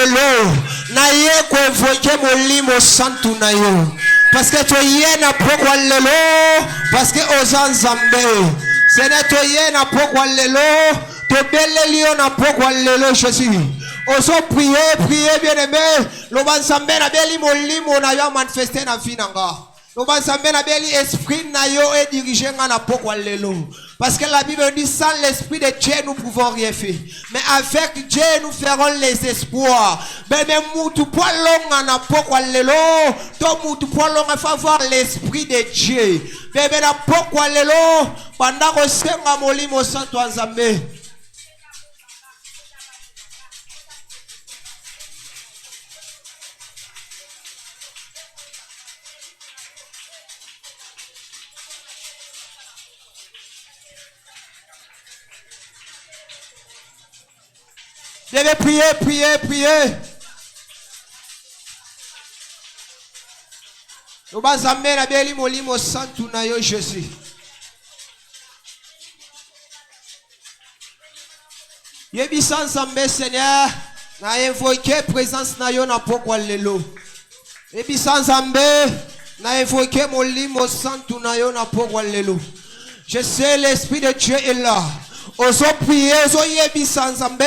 lelo na ye ko invoquer molimo santu na yo parce que to ye na pokwa lelo parce que ozanzambe Seigneur to ye na pokwa lelo to beleli yo na pokwa lelo Jésus oso prier bien-aimé lo banzambe na beli molimo na yo manifester na vie nanga lo banzambe na beli esprit na yo et diriger nga na pokwa lelo. Parce que la Bible dit sans l'esprit de Dieu nous pouvons rien faire. Mais avec Dieu nous ferons les espoirs. Mais moutou poa longa na pokwa lelo. To moutou poa longa fa voir l'esprit de Dieu. Mais na pokwa lelo pendant que senga molimo santo nzambe. Devez prier. Nous allons amener la belle molimo santu na yo Jésus. Yebi sans zambe Seigneur, na invoquer présence na yo na pokwa lelo. Yebi sans zambe, na invoquer molimo santu na yo na pokwa lelo. Je sais l'esprit de Dieu est là. Oso prier, oso yebi sanzambe,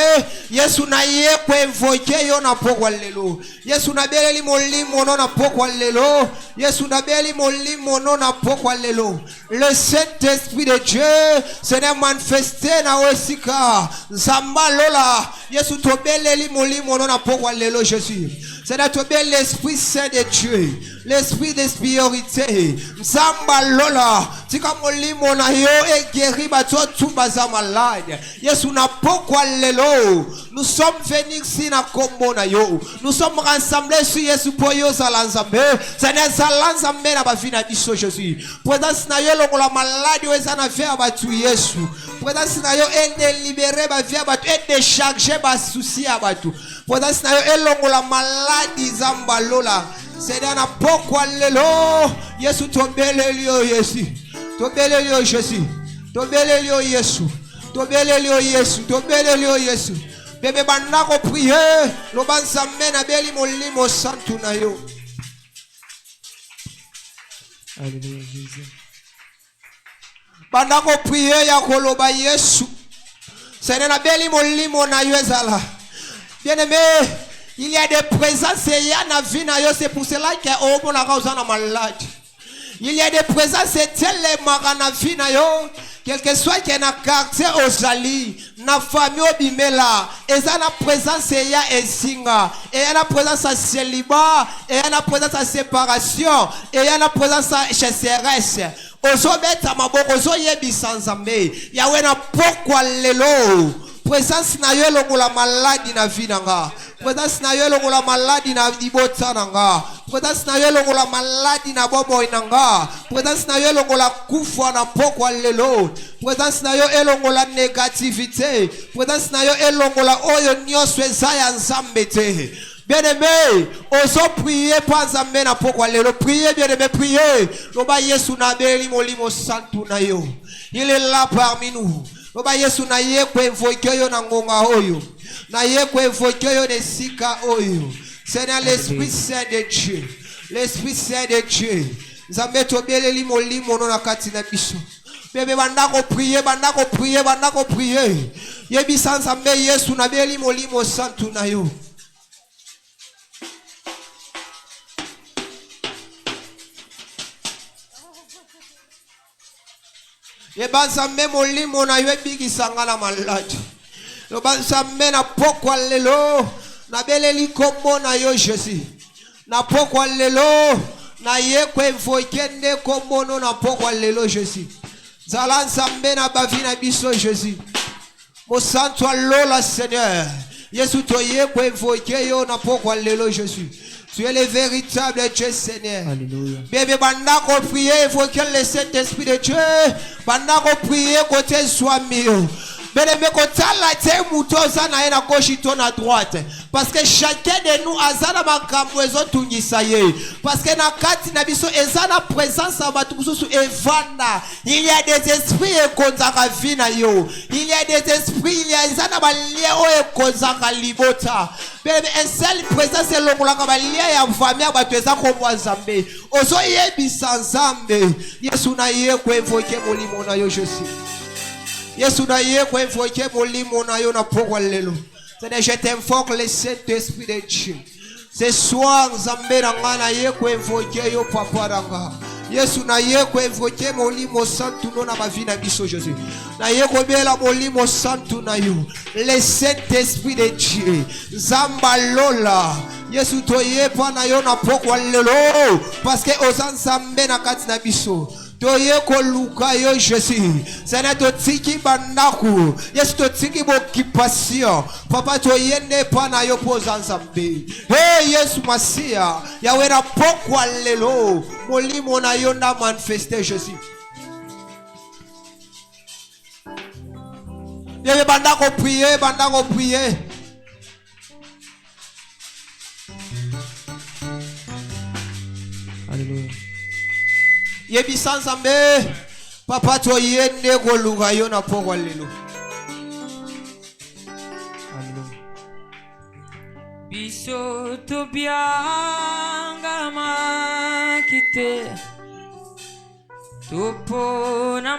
Yesu na ye ko invoquer yo na pokwa lelo. Yesu na beli molimo no na pokwa lelo. Yesu na beli molimo no na pokwa lelo. Le Saint-Esprit de Dieu se ne manifesté na osika. Zamba lola. Yesu to beli molimo no na pokwa lelo Jésus. C'est notre bel l'Esprit Saint de Dieu, l'Esprit de spiritualité. Zamba lola, tika molimo na yo et guéri bato tout baza malade. Yesu na pokwa lelo. Nous sommes venus ici na kombo na yo. Nous sommes rassemblés sur Yesu po yo zalanzambe. Seigneur zalanzambe na ba vie na biso Jésus. Présence na yo longola malade o ezana faire batu Yesu. Présence na yo et délibérer ba vie batu et décharger ba souci a batu. Présence na yo et longola malade zamba lola. Seigneur na pokwa lelo. Yesu tobeleli yo Yesu. Tobeleli yo Jésus. Tobeleli yo Yesu. Tobeleli yo Yesu. Tobeleli yo Yesu. Bébé bandako prier. Lo banzambe na beli molimo santu na yo. Alléluia Jésus. Bandako prier ya koloba Yesu. Seigneur na beli molimo na yo ezala. Bien-aimé, il y a des présences et il y a na vie na yo, c'est pour cela que on a causé na malade. Il y a des présences et tellement na vie na yo, quel que soit qu'il y a na quartier aux ali, na famille au bimela, et ça na présence et il y a esinga, et il y a na présence à célibat, et il y a na présence à séparation, et il y a na présence à chasseresse. Ozo beta maboko ozo yebi sanzambe, yawe na pokwa lelo. Présence na yo longola maladi na vie nanga. Présence na yo longola maladi na ibota nanga. Présence na yo longola maladi na bobo nanga. Présence na yo longola kufa na pokwa lelo. Présence na yo elongola négativité. Présence na yo elongola oyo nyonso ezaya nzambe te. Bien-aimé, oso prier pas nzambe na pokwa lelo. Priez bien-aimé, priez. Loba Yesu na beli molimo santu na yo. Il est là parmi nous. Oba Yesu na ye ko invoquer yo na ngonga oyo. Na ye ko invoquer yo ne sika oyo. Seigneur l'Esprit Saint de Dieu. L'Esprit Saint de Dieu. Nzambe to beleli molimo no na kati na biso. Bébé bandako prier. Yebi sans nzambe Yesu na beli molimo santu na yo. Yebanzambe molimo na yo bikisanga na maladi. Yebanzambe na pokwa lelo na beleli kombo na yo Jésus. Na pokwa lelo na ye ko invoquer nde kombo no na pokwa lelo Jésus. Zala nzambe na bavi na biso Jésus. Mo santo lola Seigneur. Yesu to ye ko invoquer yo na pokwa lelo Jésus. Tu es le véritable Dieu Seigneur. Alléluia. Bébé bandako prier, invoquer le Saint-Esprit de Dieu. Bandako prier côté soit mieux. Bébé kota la te mutoza na ena gauche ton à droite. parce que chacun de nous azana makambo ezotungisa ye parce que na kati na biso ezana présence ya bato mosusu evanda il y a des esprits ekonzaka vi na yo il y a des esprits il y a ezana balia oyo ekonzaka libota bebe un seul présence elongolaka balia ya famille ya bato eza komwa nzambe ozoyebisa nzambe yesu na ye koevoke molimo na yo jésus yesu na ye koevoke molimo na yo na pokwa lelo. Je t'invoque le Saint-Esprit de Dieu. Ce soir, Nzambe nanga na ye ko invoquer yo papa nanga. Yesu na ye ko invoquer molimo santu no na bavi na biso Jésus. Na ye ko bela molimo santu na yo. Le Saint-Esprit de Dieu. Nzamba lola. Yesu to ye pa na yo na pokwa lelo parce que ozan Nzambe na kati na biso. Toye koluka yo Jésus. Sena to tiki bandaku. Yesu to tiki bokipasio. Papa toye ne pa na yo poza Nzambe. Hey Yesu Masia. Yawe na pokwa lelo. Molimo na yo na manifester Jésus. Yewe bandako prier, bandako prier. Alléluia. Yebisa Nzambe papa toyende koluka yo na pokwa lelo. Biso to bianga makite topo na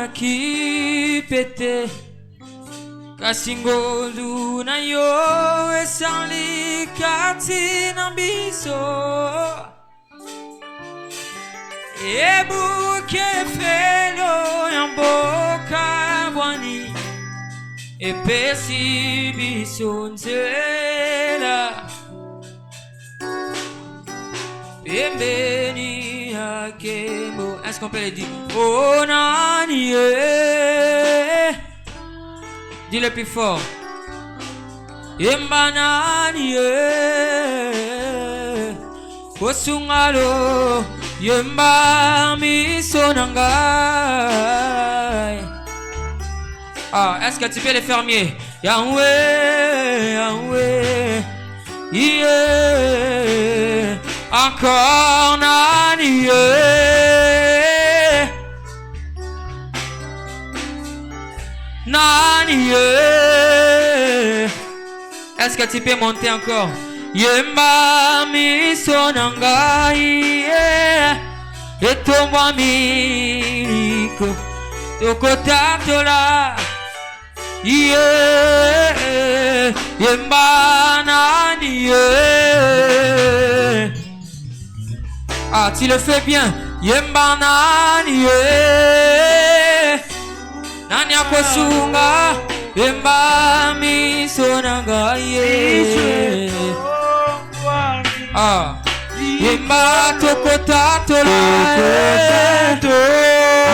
makipete kasingozu na yo esali kati na biso Ebuke felo yamboka bwani Epesi bisonzela Pembeni akembo. Est-ce qu'on peut le dire? Oh nani dis le plus fort. Yemba nani Osungalo Yemba misonangai. Ah, est-ce que tu peux les fermiers? Yahweh, Yahweh, yeah. Encore nani, yeah. Nani, yeah. Est-ce que tu peux monter encore? Yemba misonangai, yeah. Et tomba miko, tokotatola. Yeah, yemba nani, yeah. Ah, tu le fais bien. Yemba nani, yeah. Nani akosunga, yemba misonanga, yeah. Ah, yemba tokotatola,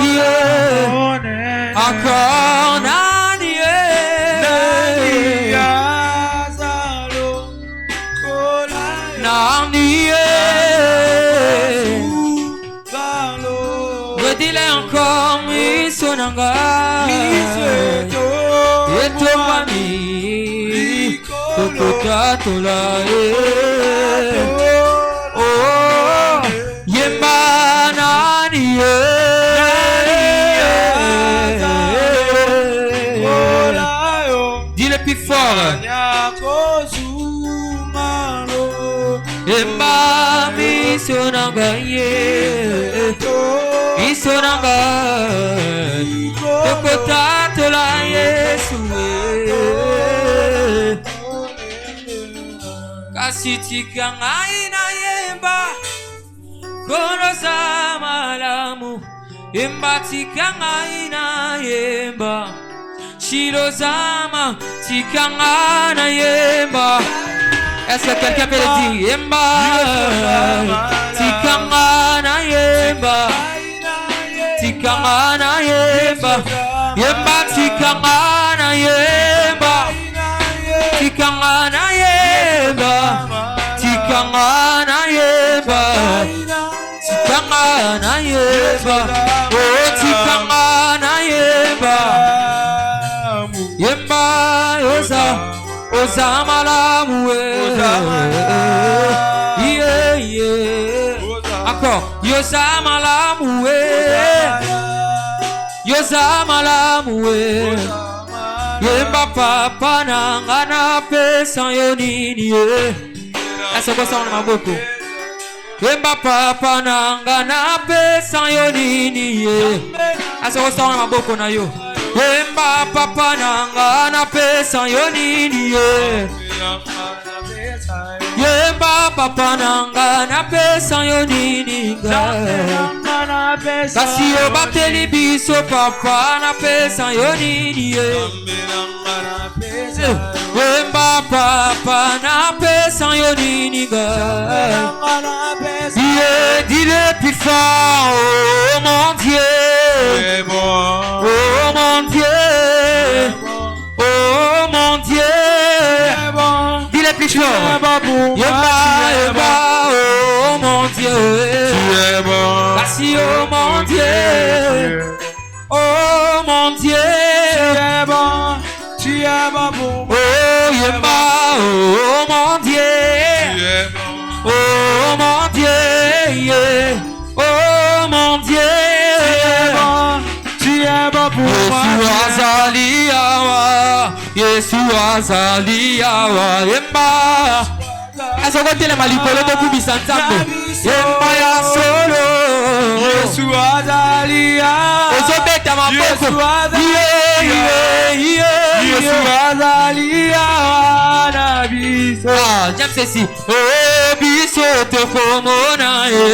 yeah. Encore nani, redis-le encore, misonanga, et ton ami, tokotatola, oh, yemba nani, dis-le plus fort. Yemba misonanga, misonanga, tokotatola Yesu, kasi tika ngai na yemba kono sa malamu, yemba tika ngai na yemba shilo zama tika ngai na yemba. Est-ce que quelqu'un peut le dire? Yemba, tikangana yemba, tikangana yemba, yemba tikangana yemba, tikangana yemba, tikangana yemba, tikangana yemba, oh tikangana yemba, yemba yosa. Yozamalamu, yeah, yeah. Encore, Yozamalamu, Yozamalamu, Yemba papa nanga na pesa yonini, essa gosta na maboko. Yemba papa nanga na pesa yonini, essa gosta na maboko na yo. Yemba papa nanga na pesa yonini, Yemba papa nanga na pesa yonini, kasi yo bateli biso papa na pesa yonini, Yemba papa na pesa yonini, dis-le plus fort, oh mon Dieu, oh mon Dieu, oh mon Dieu, dis-le plus fort, Yemba, oh mon Dieu, tu es bon, merci oh mon Dieu, oh mon Dieu, tu es bon, tu es bon pour moi, oh Yemba, oh mon Dieu, tu es bon, oh mon Dieu, yeah. Oh mon Dieu, tu es bon pour moi. Yesu azali awa, Yemba. Asa kote le malikolo to kubisa nzambe. Yemba ya solo. Yesu azali awa. Ozobeta maboko. Yesu azali awa na biso. Ah, j'aime ceci. Oh biso tokomona ye.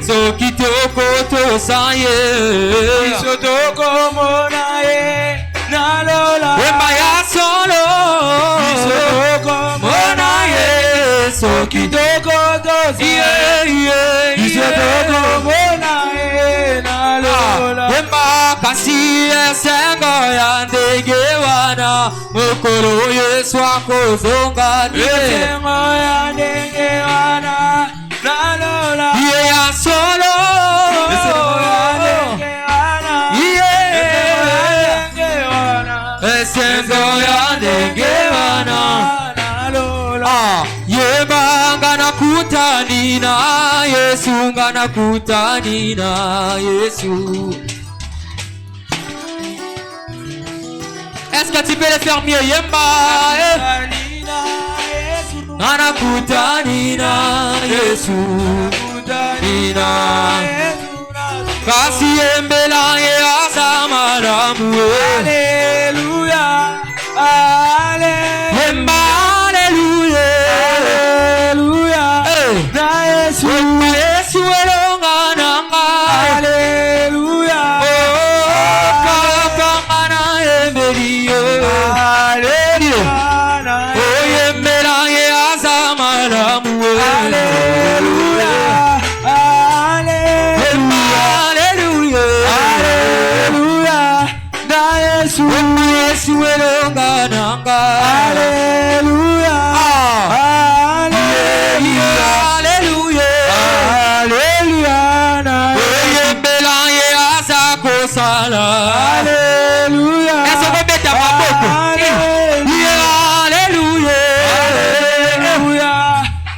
Soki tokoto sa ye. Biso tokomona ye. Nalola. Yemba ya solo. Biso tokomona ye. Soki tokoto sa ye. Biso tokomona ye. Nalola. Yemba kasi esengo ya ndege wana. Mokolo Yesu akozonga ni. Esengo ya ndege wana. Nalola. Ye ya solo. Esengo ya ndege wana. Esengo ya ndege wana. Nalola. Yemba ngana kutani na Yesu, ngana kutani na Yesu. Est-ce que tu peux le faire mieux, Yemba? Ngana kutani na Yesu, Nina. Kasi embela ye azamalamu. Alléluia, Alléluia, Yemba, Alléluia, Alléluia. Na Yesu, Yesu elonga nanga. Alléluia, oh kapanga na embeli. Alléluia, oh yembela ye azamalamu. Alléluia, Alléluia, Alléluia. Na Yesu, Yesu elonga nanga. Alléluia, Alléluia, Alléluia, Alléluia. Na yembela ye azakosala. Alléluia. Est-ce que beta maboko? Alléluia, Alléluia.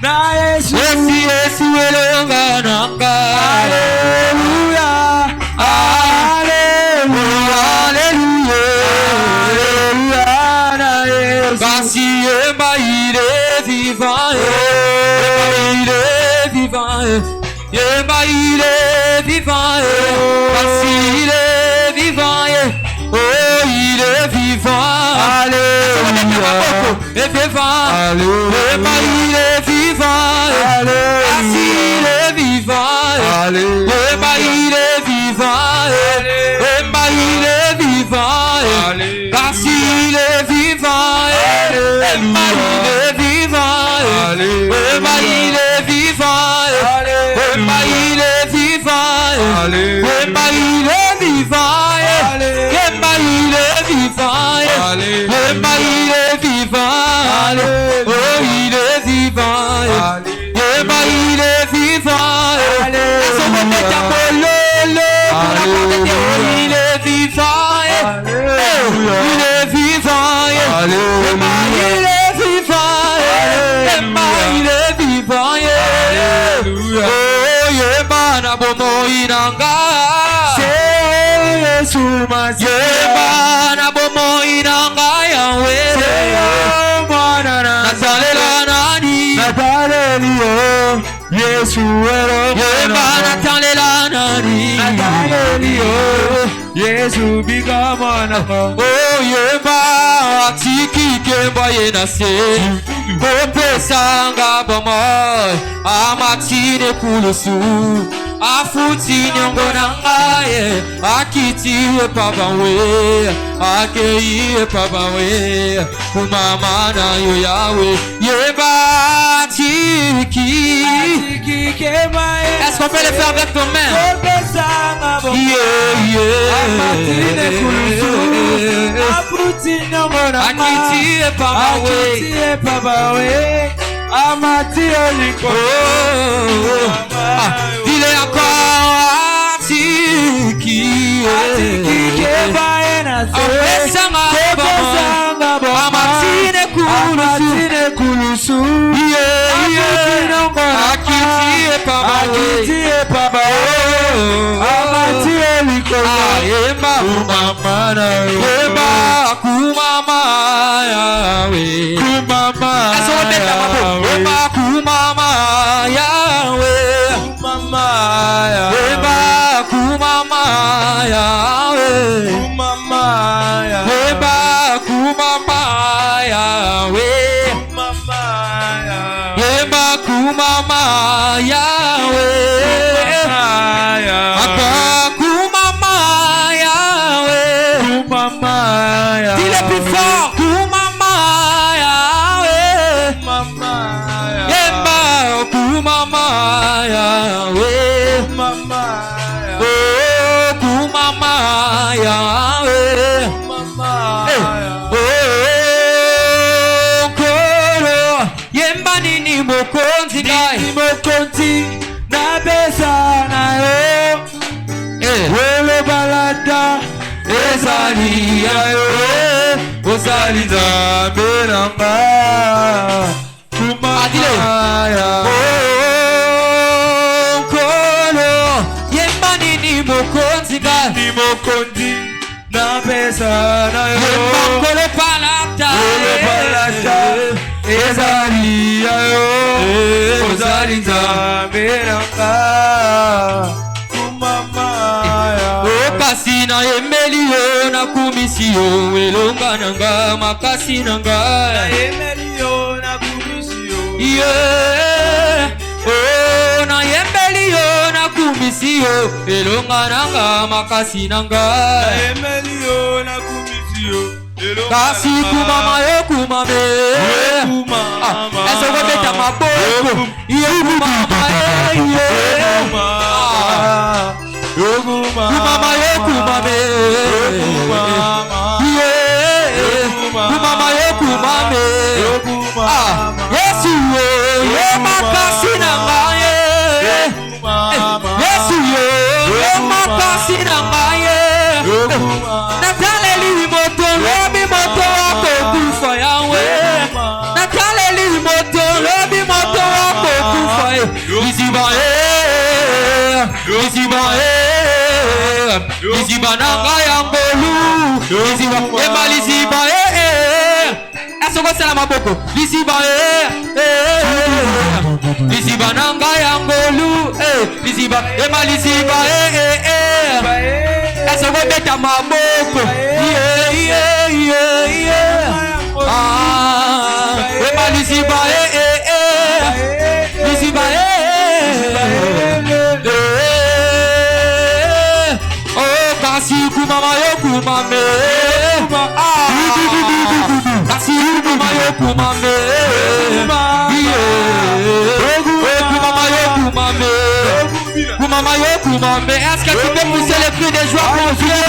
Na Yesu, Yesu elonga nanga. Alléluia, Alléluia, Alléluia. Na Yesu. Kasi Yemba il est vivant, il est vivant, Yemba il est vivant, kasi il est vivant, oh il est vivant. Alléluia, il est vivant. Yemba il est vivant, kasi il est vivant. Yemba il est vivant, Yemba il est vivant, kasi il est vivant. Yemba il est vivant, Yemba il est vivant, Yemba il est vivant, Yemba il est vivant, Yemba il est vivant, Yemba il est vivant, oh il est vivant. yemba na bomoi na ngai yawe natalela nani Yesu yemba natalela nani Yesu bigamana oh yemba atiki kemba yenase kopesanga bomoi amatine kulusu afuti nyongo na ngaye akitiye pabawe akeiye pabawe kumama na yo yawe yeba tiki kemba est-ce qu'on peut le faire avec ton main amatine kulusu afuti nyongo na ngaye akitiye pabawe Amati oliko dile encore atiki keba enase sanga bo amatine kulusu akiti paba amati oliko yemba kumama yawe kumama kumama yawe kumama yawe kumama yawe kumama yawe kumama yawe kumama yawe kumama yawe dis le plus fort kumama yawe kumama yawe oh kumama yawe oh koro yemba nini mokonzi na besa na yo wele balada ezali ya yo ozali nzambe nanga kumama yawe mokonzi na pesa na yo kole palata ezali ya yo ozali nzambe nanga kumama yawe kasi na yemeli yo na kumisi yo elonga nanga makasi nanga na yemeli yo na kumisi yo oh na yembeli yo na kumisi yo elonga nanga makasi nanga na yembeli yo na kumisi yo elonga kasi kumama yo kumame eso beta maboko yo kumama yo kumama yo kumame kumama yo kumame Yesu yo makasi nanga Yesu yo makasi nanga nataleli moto lobi moto wako kufa yawe nataleli moto lobi moto wako kufa liziba nanga yangolu liziba esokosala maboko liziba liziba nanga yangolu liziba esokobeta maboko liziba liziba oh kasi kumama yo kumame kasi kumama yo kumame kumama yo kumame est-ce que tu peux pousser les cris de joie pour Dieu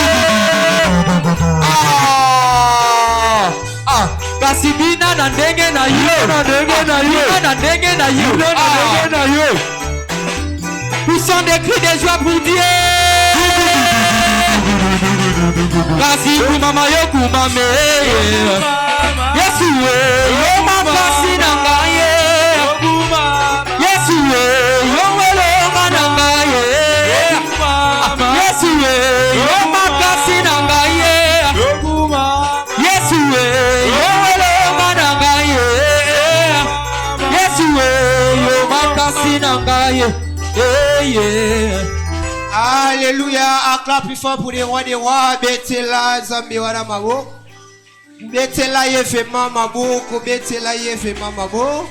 kasi bina na ndenge na yo na ndenge na yo poussons des cris de joie pour Dieu kasi kumama yo kumame Yesu yo makasi na ngai Yesu yo welonga na ngai Yesu yo makasi na ngai nangaye. Alléluia. Acclame plus fort pour les rois des rois. Betela Zambi wana mabo. Betela yefema mabo. Betela yefema mabo.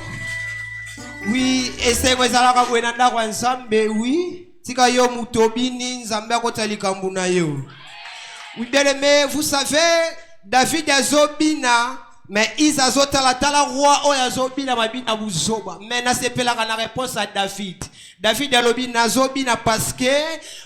Oui, essaye moi zalaka bwenanda kwa Nzambe, oui. Tika yo mutobini Nzambe akotalika mbuna yo. Oui, bien aimé, vous savez, David azobina, mais ils azotala tala roi o azobina mabina buzoba. Mais na sepela kana réponse à David. David alobina azobina parce que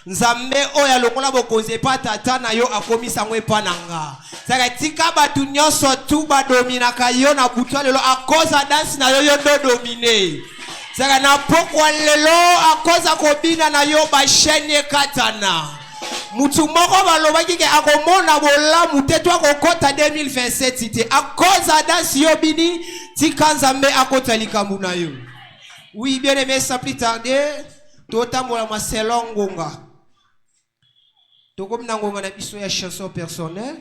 Nzambe o ya lokola bokonze pa tata na yo akomisa ngwe pananga. Saka tika batu nyonso tu ba domina kayo na butwa lelo a cause dance na yo yo do dominer. Saka na pokwa lelo a cause kobina na yo ba chaîne katana. Mutu moko balobaki ke akomona bolamu te to akokota 2027 ite a cause dance yo bini tika Nzambe akota likambu na yo. Oui, bien aimé, sans plus tarder, totambola ma selon ngonga. Tokom na ngonga na biso ya chanson personnelle.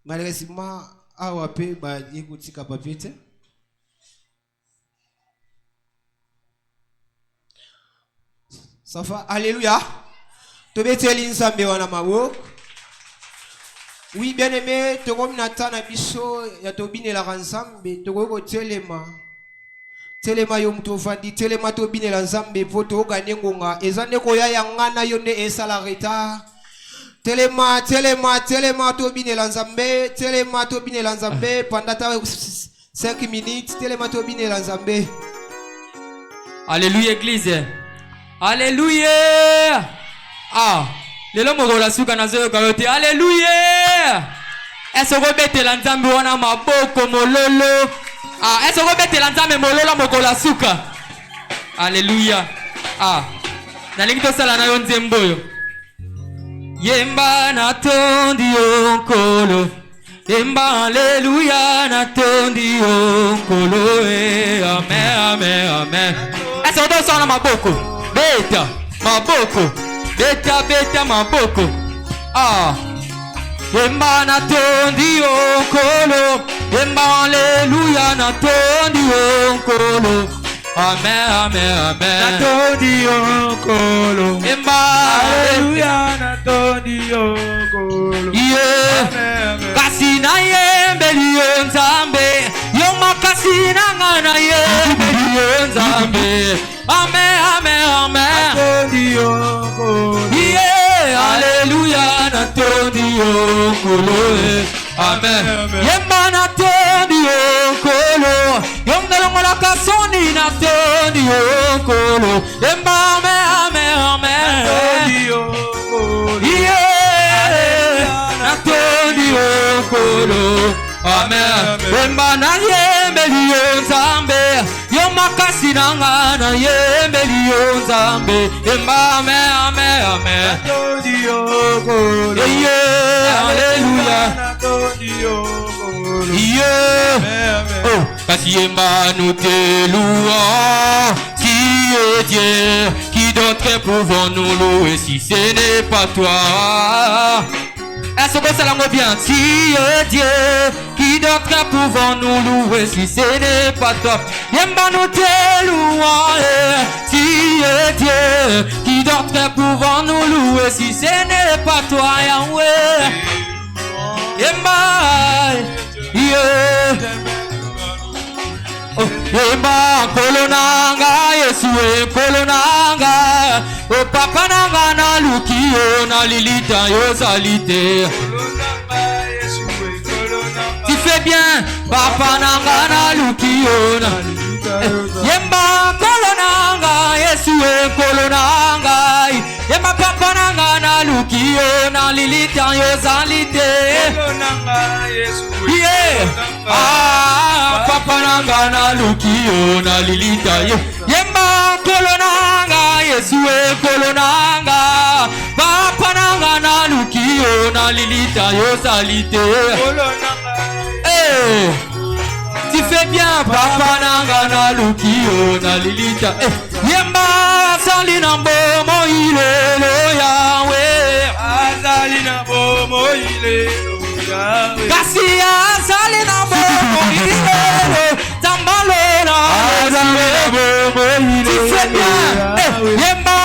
Malheureusement, awa pe ba yekutika papier. Ça va? Alléluia. Tobeteli Nzambe wana maboko. Oui, bien aimé, tu comme Nathan Abisso, ya tobine la Nzambe, tu go telema. Telema yo mtovandi, telema tobine la Nzambe po to gagner ngonga. Ezane ko ya ngana yo ne esala retard. Telema tobine la Nzambe, telema tobine la Nzambe pendant 5 minutes, telema tobine la Nzambe. Alléluia église. Alléluia. Ah. Lelo mogola suka na zoyo kayote. Alléluia. Eso go betela Nzambe wana maboko mololo. Ah, eso go betela Nzambe mololo mogola suka. Alléluia. Ah. Nalingi to sala na yo nzembo yo. Yemba na tondi onkolo. Yemba alléluia na tondi onkolo. Amen, amen, amen. Eso do sala maboko. Beta maboko. Beta maboko. Ah. Yemba na tondi onkolo. Yemba alléluia na tondi onkolo. Amen, amen, amen. Na tondi onkolo. Yemba Alléluia na tondi onkolo. Yeah. Amen, amen. Kasina yembeli Nzambe. Yoma kasina ngana yembeli Nzambe. Amen, amen, amen. Tondi onkolo. Yeah, alléluia, na tondi onkolo. Amen. Yemba na tondi onkolo. Yomdalongo la kasoni na tondi onkolo. Yemba amen, amen, amen. Tondi onkolo. Yeah, na tondi onkolo. Amen. Yemba na yembeli Nzambe. Yomakasi nanga na yembeli Nzambe. Yemba amen, amen, amen. Tondi onkolo. Yeah, alléluia. Na tondi onkolo. Yeah. Amen. Oh, kasi yemba nous te louons. Tu es Dieu, qui d'autre pouvons-nous louer si ce n'est pas toi? Est-ce que ça l'a bien? Tu es Dieu, qui d'autre pouvons-nous louer si ce n'est pas toi? Yemba nous te louons. Tu es Dieu, qui d'autre pouvons-nous louer si ce n'est pas toi, Yahweh? Yemba, yeah. Oh, Yemba kolonanga Yesu kolonanga. Oh papa nanga na lukio na lilita yo salite. Tu fais bien papa nanga na lukio na. Yemba kolonanga Yesu kolonanga. Yemba papa nanga na lukio na lilita yo salite. Yeah. Ah, papa nanga na lukio na lilita yo. Yemba kolonanga Yesu kolonanga. Papa nanga na lukio na lilita yo salite. Eh, tu fais bien papa nanga na lukio na lilita. Yemba salina bomo ilelo Yahweh. Azali na bomo ilelo. Yahweh. kasi azali na bomoi lelo tambalola tu fais bien yemba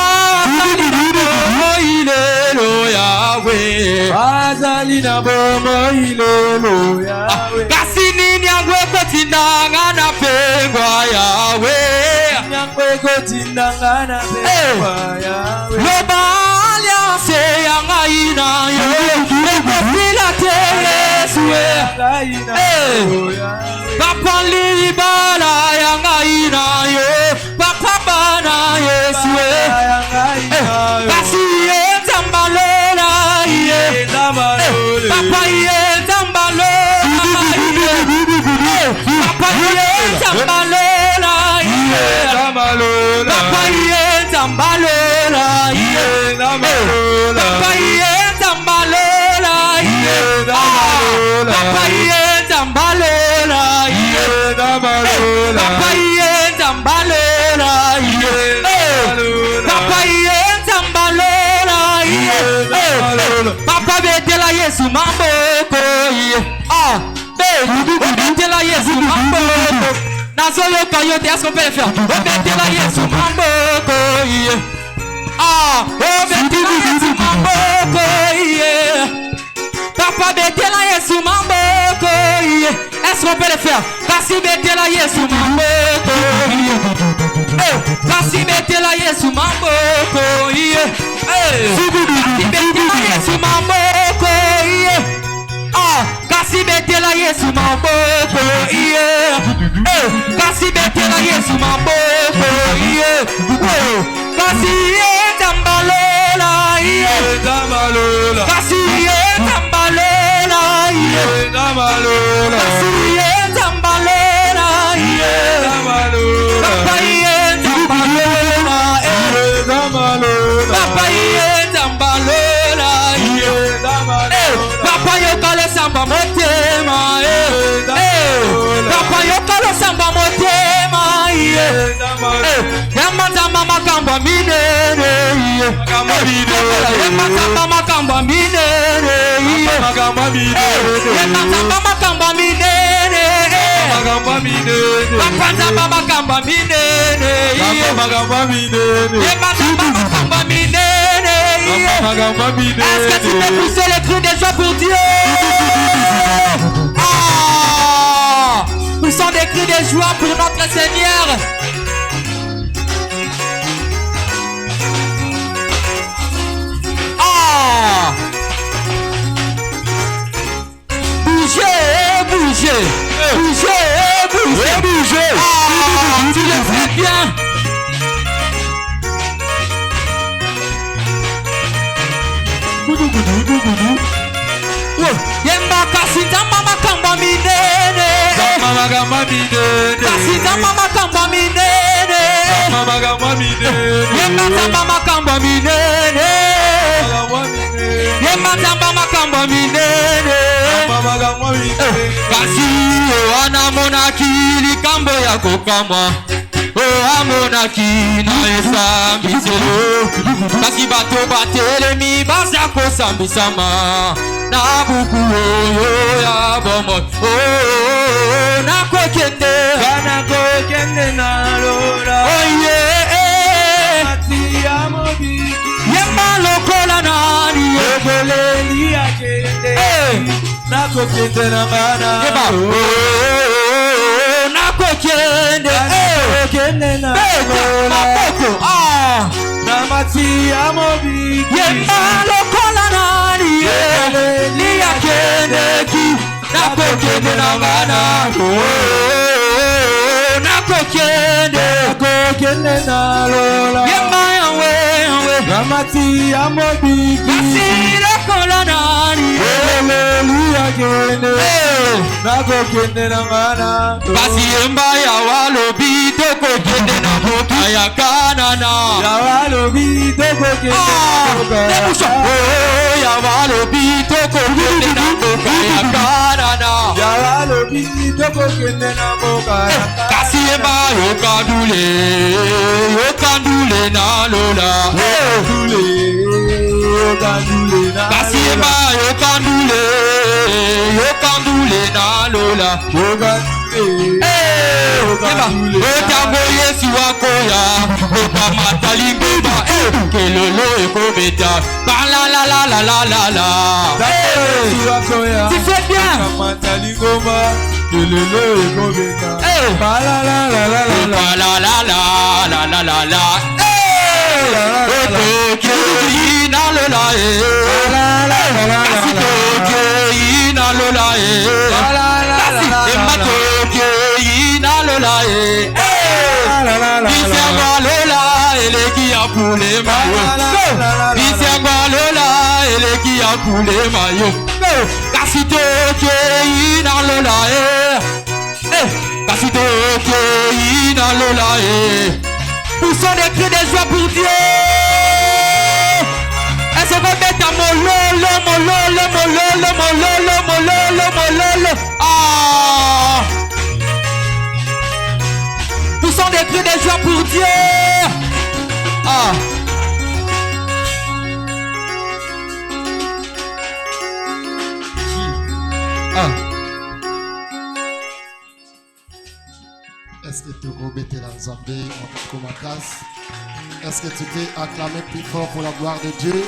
azali na bomoi lelo Yahweh Azali na bomoi lelo Yahweh. kasi nini yango ekotindanga na pengwa Yahweh Nyangwe kotindanga na pengwa Yahweh. loba alliance ya ngai na yo ekofila te Yesu papa libala ya ngai na yo papa bana Yesu kasi ye tambalola ye papa ye tambalola ye papa ye tambalola ye papa ye tambalola ye papa ye tambalola ye papa ye tambalola ye papa ye tambalola ye papa ye tambalola ye papa betela Yesu mamboko ye betela Yesu mamboko nazoyoka yo te est-ce qu'on peut le faire betela Yesu mamboko ye betela Yesu mamboko ye papa betela Yesu mamboko ye est-ce qu'on peut le faire kasi betela Yesu mamboko ye kasi betela Yesu mamboko ye kasi betela Yesu mamboko ye kasi betela Yesu mamboko ye kasi betela Yesu mamboko ye kasi ye tambalola ye kasi ye tambalola ye kasi ye tambalola ye papa ye tambalola papa ye tambalola ye papa yo kale samba motema papa yo kale samba motema yamatamba makamba minene yamatamba makamba minene yamatamba makamba minene papa nzamba makamba minene yamatamba makamba minene est-ce que tu peux pousser les cris des joie pour Dieu? Poussons des cris de joie pour notre Seigneur. Bougez, bougez, bougez, bougez, bougez. Tu le fais bien. Yemba kasi zamba makamba minene kasi zamba makamba minene yemba zamba makamba minene yemba zamba makamba minene kasi wana monaki likambo ya kokama amonaki na esambiselo kasi bato batelemi baza kosambisama na buku oyo ya bomoi nakokende na lola oye yemba lokola nani ekoleli akende nakokende na ngana nakokende na lola na mati ya mobiki yemba lokola nani liyakendeki nakokende na ngana nakokende na lola yemba yawe na mati ya mobiki kasi lokola nani liyakende nakokende na ngana kasi yemba ya walobi tokokende na mboka ya Kanana ya walobi tokokende na mboka ya walobi tokokende na mboka ya Kanana ya walobi tokokende na mboka kasi yemba yokandule na lola yokandule na kasi yemba yokandule lola. Otango Yesu wakoya. Okamata lingoma. Kelolo ekobeta. La la la la la la la. Tu fais bien. Okamata lingoma. Kelolo ekobeta. La la la la la la. La la la la la la la la. Otoke ina lola Otoke ina lola Ematoke ina lola Bisengwa lola eleki ya pule mayo Bisengwa lola eleki ya pule mayo Kasitoke ina lola Kasitoke ina lola Poussons des cris de joie pour Dieu. Est-ce qu'on va mettre un mololo, mololo, mololo, mololo, mololo, mololo. Ah. Poussons des cris de joie pour Dieu. Ah. Ah. Est-ce que tu rebêtes dans Zambé, mon Est-ce que tu peux acclamer plus fort pour la gloire de Dieu?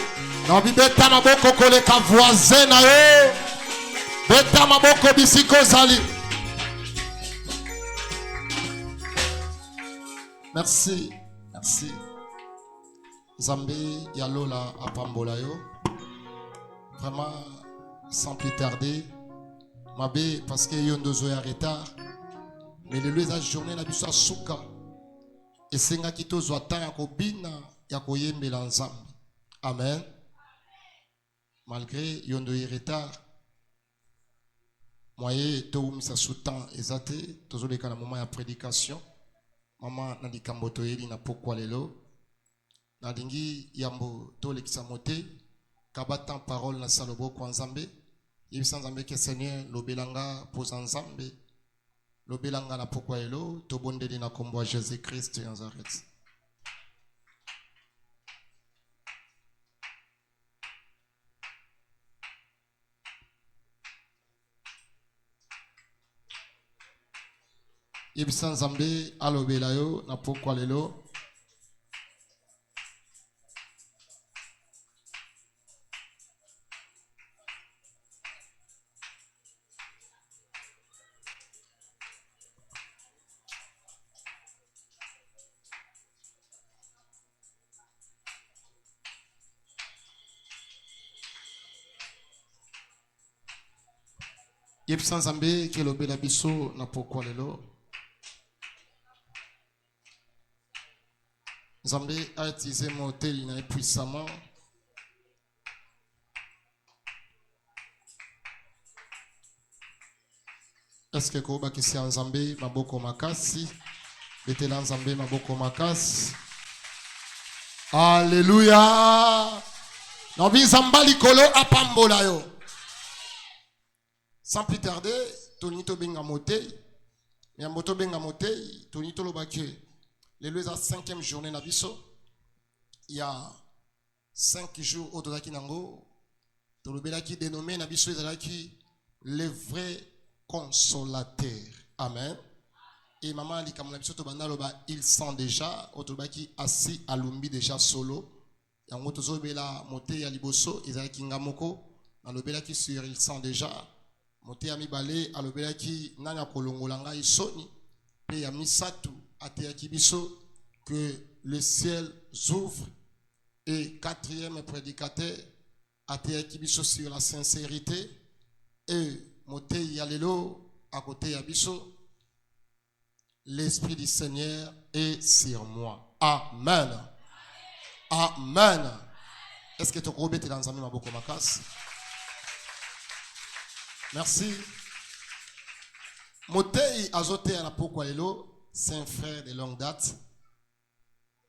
Non, beta maboko koleka voisin na yo. Beta maboko bisiko zali. Merci, merci. Zambé yalola apambola yo. Vraiment, sans plus tarder. Mabé parce que yon dozo ya retard. Mais le lieu de la journée na biso suka. Et c'est nga qui tozo atanga kobina ya koyembela nzambe. Amen. Malgré yondo y retard. Moye to umisa soutan ezate tozo leka na moment ya prédication. Mama na likambo toyeli na pokwa lelo. Na dingi yambo to lekisa mote kabata parole na salobo kwa nzambe. Yebisa nzambe ke Seigneur lobelanga poza nzambe. Lobelanga na pokwa elo to bondeli na kombo ya Jésus Christ ya Nazareth. Yebisa nzambe alobela yo na pokwa lelo. Yebisa nzambe ke lobela biso na pokwa lelo. Nzambe a utilisé mon tel puissamment. Est-ce que koba kisi nzambe maboko makasi? Betela nzambe maboko makasi. Alléluia. Nobi nzamba likolo apambola yo. Sans plus tarder, Tonito benga motei. Miamboto benga motei, Tonito lobake. Les lois à 5e journée nabiso. Il y a 5 jours au Dodaki Nango. Tolobelaki dénommé nabiso ezalaki le vrai consolateur. Amen. Et maman ali comme nabiso to banda loba il sent déjà otobaki assis à lumbi déjà solo. Yango tozobela mote ya liboso ezalaki ngamoko. Alobelaki sur il sent déjà. Mote ya mibale alobelaki nanya kolongola ngai soni. Pe ya misatu ateyaki biso que le ciel s'ouvre. Et 4e prédicateur ateyaki biso sur la sincérité. Et mote ya lelo à côté ya biso. L'esprit du Seigneur est sur moi. Amen. Amen. Est-ce que tu crois que tu es dans un maboko makas? Merci. Motei azote à la pokwa lelo, c'est un frère de longue date.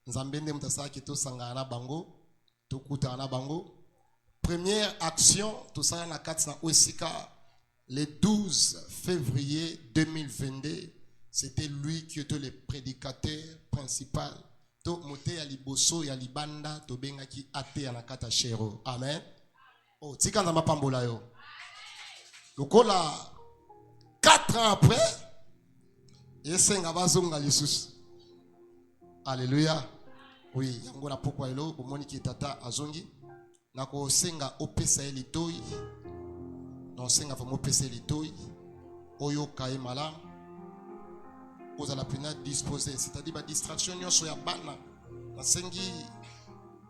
Nzambende mutasa ki to sangana bango, to kutana bango. Première action, tout ça na katsina Osika le 12 février 2022, c'était lui qui était le prédicateur principal. To mote ya liboso ya libanda to benga ki ate na kata shero. Amen. Oh, tika nzamba pambola yo. Lokola 4 4 ans après, esenga bazonga lisusu. Alléluia. Oui, yango na pokwa elo bomoni ki tata azongi na ko senga opesa elitoi. Non senga vraiment opesa elitoi. Oyo kae malamu. Ozala pena disposer, c'est-à-dire ba distraction nyonso ya bana. Na sengi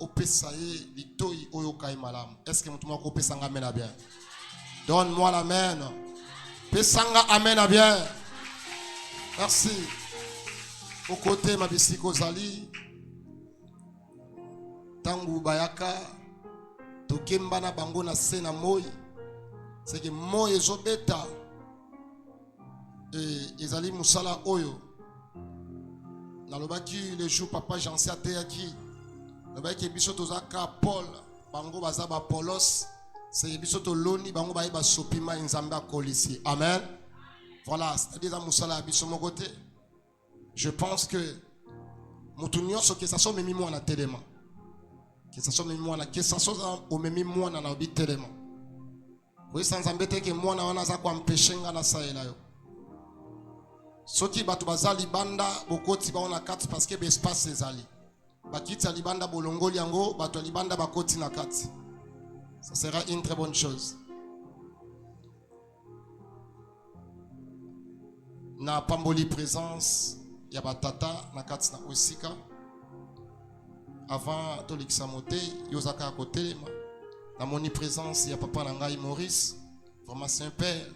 opesa elitoi oyo kae malamu. Est-ce que mutu moko opesa nga amen bien? Donne-moi l'amen. Pesanga amen à bien. Merci. Au côté ma bisiko zali. Tangu bayaka. Tokemba na bango na sena moi. C'est que moi ezobeta. Et ezali musala oyo. Nalobaki le jour papa Jansi ateyaki. Nalobaki biso tozaka Paul. Bango bazaba Polos. C'est bisoto loni bango ba yeba sopima nzamba kolisi. Amen. Voilà, c'est-à-dire musala biso mon côté. Je pense que mutunyo so que ça soit memi moi na telema. Que ça soit memi moi na que ça soit au memi moi na obi telema. Oui sans embêter que moi na wana za kwa mpeshenga na saela yo. Soki batu bazali banda bokoti ba ona 4 parce que espace ezali. Bakiti libanda bolongoli yango batu libanda bakoti na 4. Ça sera une très bonne chose. Na pamboli présence ya batata na kati na osika. Avant tolikisa mote yozaka côté na moni présence ya papa na ngai Maurice, vraiment c'est un père.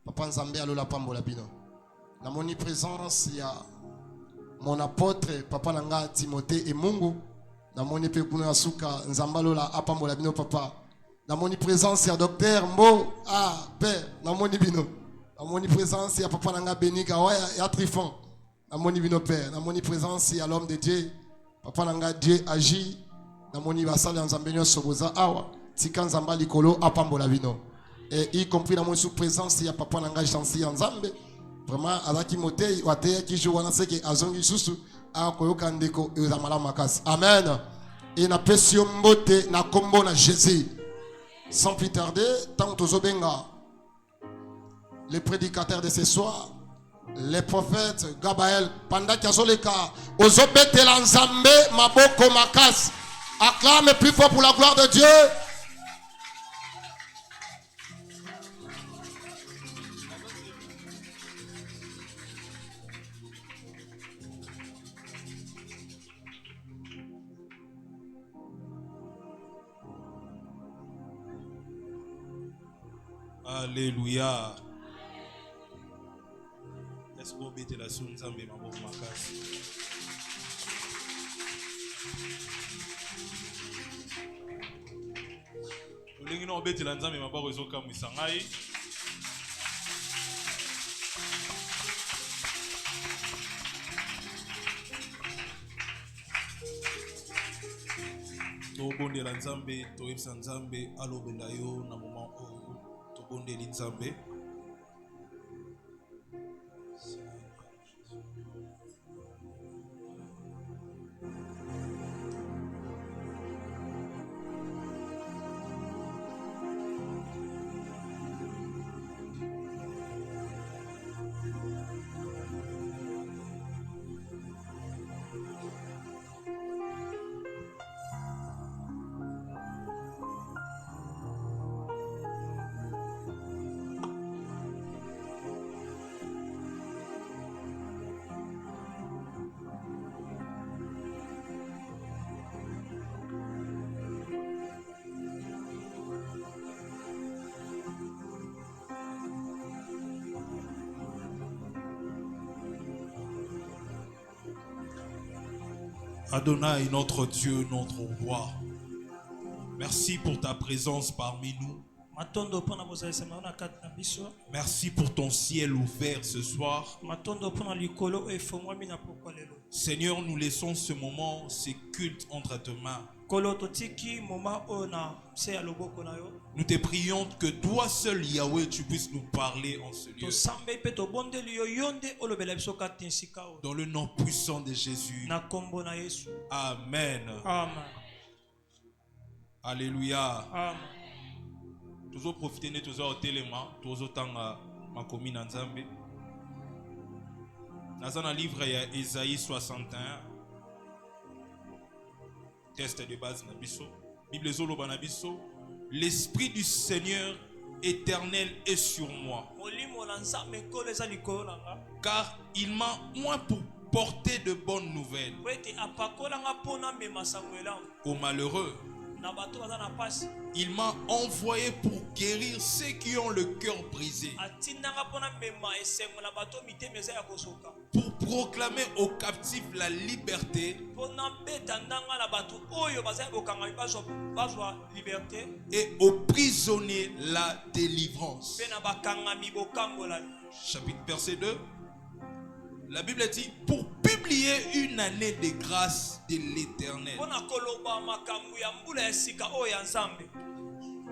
Papa Nzambe alola pambola bino. Na moni présence ya mon apôtre papa na ngai Timothée et Mungu. Na moni pe kuna asuka Nzamba alola apambola bino papa. Dans mon présence, il y a docteur Mbo, père, dans mon bino. Dans mon présence, il y a papa Nanga Benika, il y a Trifon. Dans mon bino père, dans mon présence, il y a l'homme de Dieu. Papa Nanga Dieu agit. Dans mon basal en Zambénion Soboza Awa, Tikan Zamba Likolo, Apambola Bino. Et y compris dans mon sous-présence, il y a papa Nanga Chansi en Zambe. Vraiment, Alaki Mote, Wate, qui joue, on a ce qui est Azongi Susu, à Koyokandeko, et Zamala Makas. Amen. Et na Pession Mbote, na Kombo, na Jésus. Sans plus tarder, tant aux Obenga, les prédicateurs de ce soir, les prophètes, Gabaël, pendant qu'il y a Zoleka, aux Obete l'Anzambe, Maboko Makas, acclame plus fort pour la gloire de Dieu. Alléluia. Est-ce que vous mettez la sounzambe ma bonne macasse? Vous voulez que nous mettez la nzambe ma bonne réseau comme Isangai? Tobonde la nzambe, toyebisa nzambe alobela yo na moment oyo. Tobonde li nzambe. Adonai, notre Dieu, notre roi, merci pour ta présence parmi nous. Merci pour ton ciel ouvert ce soir. Seigneur, nous laissons ce moment, ces cultes entre tes mains. Nous te prions que toi seul, Yahweh, tu puisses nous parler en ce lieu. Dans le nom puissant de Jésus. Amen. Amen. Alléluia. Toujours profiter de tous les éléments, tous autant makomi na nzambe. Dans un livre, il y a Ésaïe 61. Test de base na biso. Bible zoloba na biso. L'esprit du Seigneur éternel est sur moi. Car il m'a oint pour porter de bonnes nouvelles aux malheureux. Il m'a envoyé pour guérir ceux qui ont le cœur brisé, pour proclamer aux captifs la liberté et aux prisonniers la délivrance. Chapitre verset 2. La Bible dit pour publier une année de grâce de l'Éternel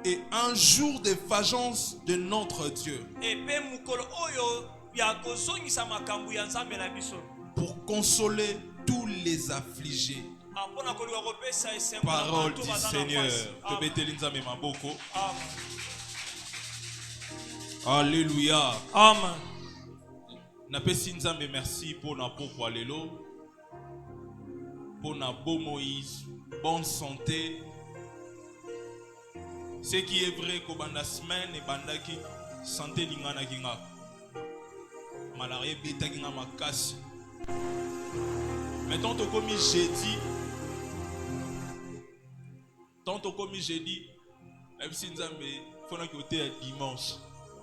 et un jour de vengeance de notre Dieu, pour consoler tous les affligés. Parole du Seigneur. Alléluia. Amen. Napesi nzambe merci pour na pokwa lelo, pour na beau Moïse, bonne santé. Ce qui est vrai qu'au banda semaine et banda ki santé lingana kinga malaria beta kinga makasi. Mais tant comme jeudi, napesi nzambe fona ki ote dimanche.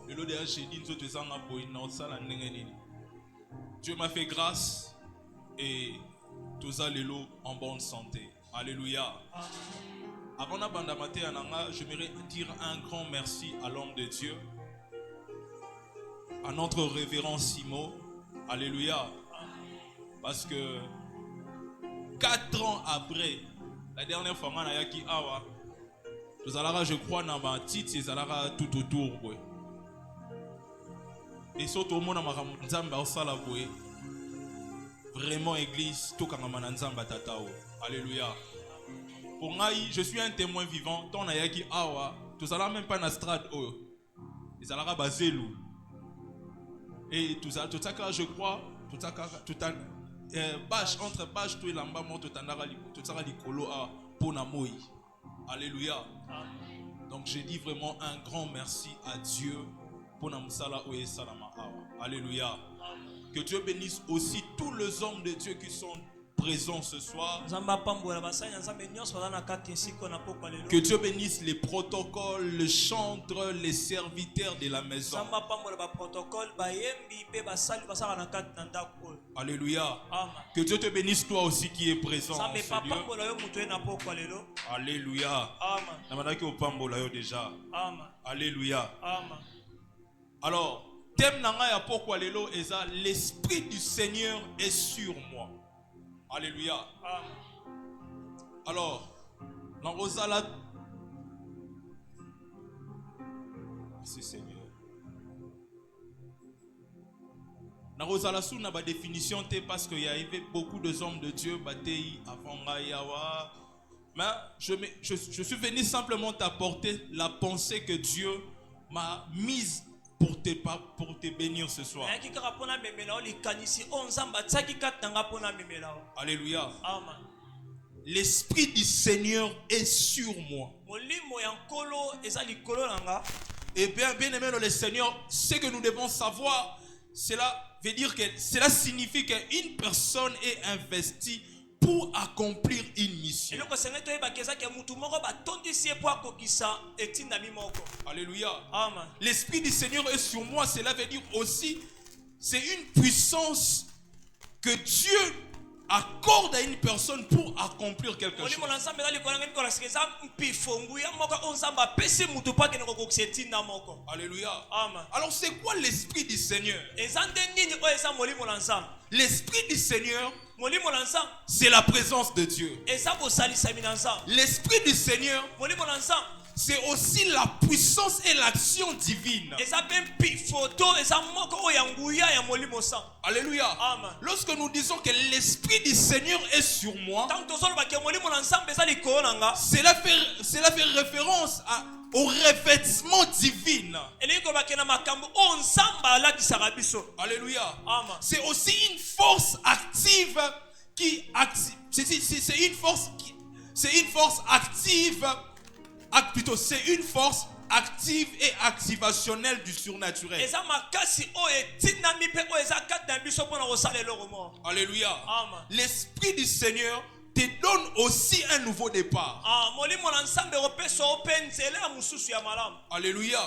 Lelo de jeudi nzo tezanga boy na sala ndenge nini. Dieu m'a fait grâce et tous allons en bonne santé. Alléluia. Avant d'abandamate ananga, j'aimerais dire un grand merci à l'homme de Dieu, à notre révérend Simo. Alléluia. Parce que 4 ans après, la dernière fois qu'on a yaki awa, nous allons, je crois, dans ma titre, c'est allons tout autour. Et surtout au monde vraiment église tout alléluia. Pour moi, je suis un témoin vivant. Ton ayaki awa, tout ça même pas na strade oh. Ils allaient baser lou. Et tout ça que je crois, tout ça bâche entre bâche tout lamba mon tout ça likolo a pour na moi. Alléluia. Donc je dis vraiment un grand merci à Dieu. Alléluia. Que Dieu bénisse aussi tous les hommes de Dieu qui sont présents ce soir. Que Dieu bénisse les protocoles, les chantres, les serviteurs de la maison. Alléluia. Que Dieu te bénisse toi aussi qui es présent. Alléluia. Alléluia. Alors, thème nanga ya pokwa lelo eza l'esprit du Seigneur est sur moi. Alléluia. Alors, dans Rosala, merci Seigneur. Dans Rosala sous na ba définition té parce qu'il y avait beaucoup de hommes de Dieu batei avant Yawa. Mais je suis venu simplement t'apporter la pensée que Dieu m'a mise pour te bénir ce soir. Alléluia. L'esprit du Seigneur est sur moi. Et bien aimé le Seigneur, ce que nous devons savoir, cela veut dire que cela signifie qu'une personne est investie pour accomplir une mission. Alléluia. L'esprit du Seigneur est sur moi. Cela veut dire aussi, c'est une puissance que Dieu accorde à une personne pour accomplir quelque chose. Alléluia. Alors c'est quoi l'esprit du Seigneur? L'esprit du Seigneur, c'est la présence de Dieu. L'esprit du Seigneur, c'est aussi la puissance et l'action divine. Alléluia. Lorsque nous disons que l'esprit du Seigneur est sur moi, cela fait référence au revêtement divin. Alléluia. C'est aussi une force active qui c'est une force active. Plutôt, c'est une force active et activationnelle du surnaturel. Alléluia. L'Esprit du Seigneur te donne aussi un nouveau départ. Alléluia.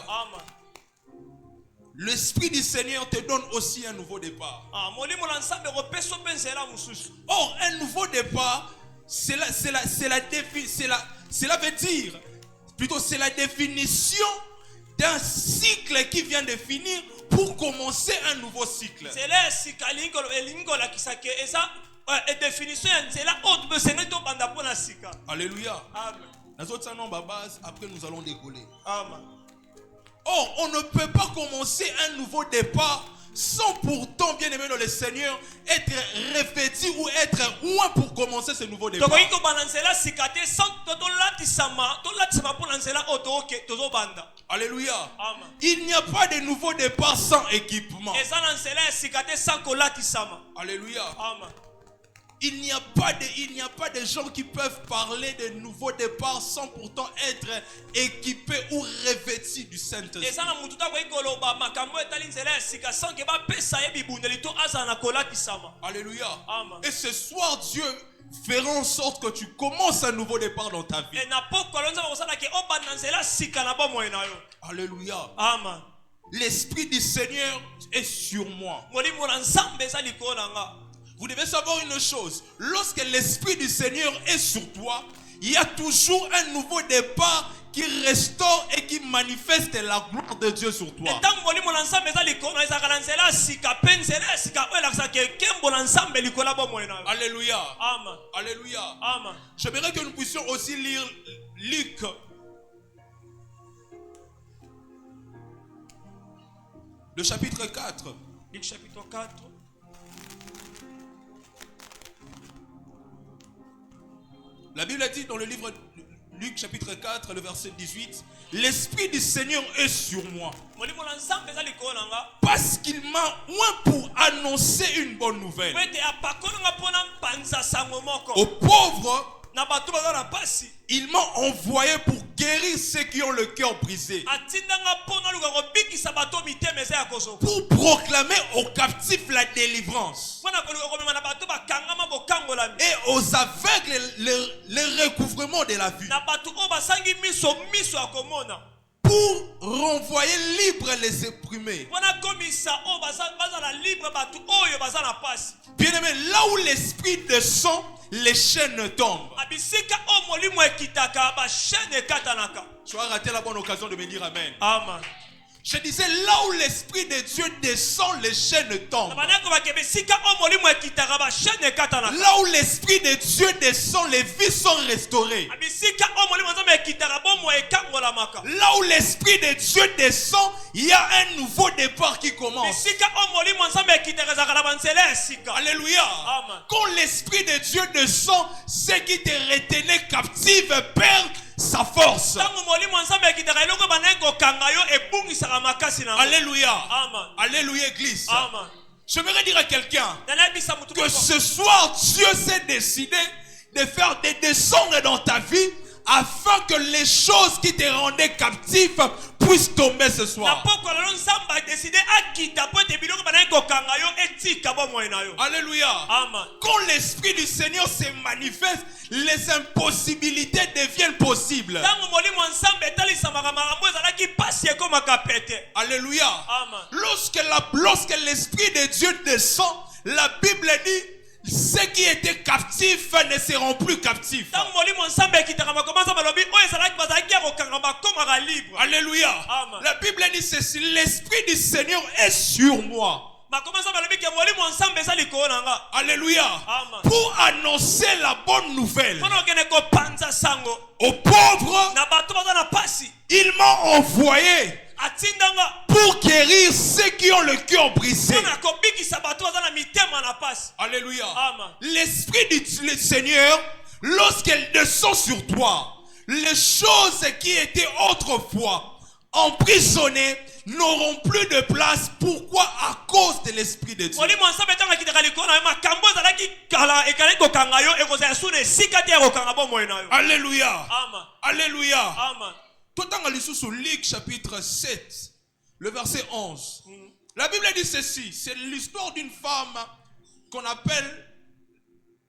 L'Esprit du Seigneur te donne aussi un nouveau départ. Or, un nouveau départ, cela veut dire, plutôt c'est la définition d'un cycle qui vient de finir pour commencer un nouveau cycle. Alléluia. Après nous allons décoller. Or, on ne peut pas commencer un nouveau départ sans pourtant, bien aimé dans le Seigneur, être revêtu ou être loin pour commencer ce nouveau départ. Alléluia. Il n'y a pas de nouveau départ sans équipement. Alléluia. Il n'y a pas de gens qui peuvent parler de nouveau départ sans pourtant être équipés ou revêtus du Saint-Esprit. Alléluia. Et ce soir, Dieu fera en sorte que tu commences un nouveau départ dans ta vie. Alléluia. L'Esprit du Seigneur est sur moi. Vous devez savoir une chose. Lorsque l'Esprit du Seigneur est sur toi, il y a toujours un nouveau départ qui restaure et qui manifeste la gloire de Dieu sur toi. Alléluia. Amen. Alléluia. Amen. J'aimerais que nous puissions aussi lire Luc. Le chapitre 4. Luc chapitre 4. La Bible dit dans le livre Luc chapitre 4, le verset 18, l'Esprit du Seigneur est sur moi. Parce qu'il m'a oint pour annoncer une bonne nouvelle. Aux pauvres, il m'a envoyé pour guérir ceux qui ont le cœur brisé. Pour proclamer aux captifs la délivrance. Et aux aveugles le recouvrement de la vue. Pour renvoyer libres les opprimés. Bien aimé, là où l'Esprit descend, les chaînes tombent. Tu as raté la bonne occasion de me dire Amen. Amen. Je disais, là où l'Esprit de Dieu descend, les chaînes tombent. Là où l'Esprit de Dieu descend, les vies sont restaurées. Là où l'Esprit de Dieu descend, il y a un nouveau départ qui commence. Alléluia. Amen. Quand l'Esprit de Dieu descend, ceux qui te retenaient captifs perdent sa force. Alléluia. Amen. Alléluia, Église. Amen. J'aimerais dire à quelqu'un que ce soir, Dieu s'est décidé de faire des descendre dans ta vie afin que les choses qui te rendaient captif puissent tomber ce soir. Alléluia. Amen. Quand l'Esprit du Seigneur se manifeste, les impossibilités deviennent possibles. Alléluia. Amen. Lorsque l'Esprit de Dieu descend, la Bible dit, ceux qui étaient captifs ne seront plus captifs. Alléluia. Amen. La Bible dit ceci, l'Esprit du Seigneur est sur moi. Alléluia. Amen. Pour annoncer la bonne nouvelle aux pauvres, il m'a envoyé pour guérir ceux qui ont le cœur brisé. Alléluia. Amen. L'Esprit du Seigneur, lorsqu'elle descend sur toi, les choses qui étaient autrefois emprisonnées n'auront plus de place. Pourquoi? À cause de l'Esprit de Dieu. Alléluia. Amen. Alléluia. Amen. Tout dans Luc chapitre 7, le verset 11. La Bible dit ceci. C'est l'histoire d'une femme qu'on appelle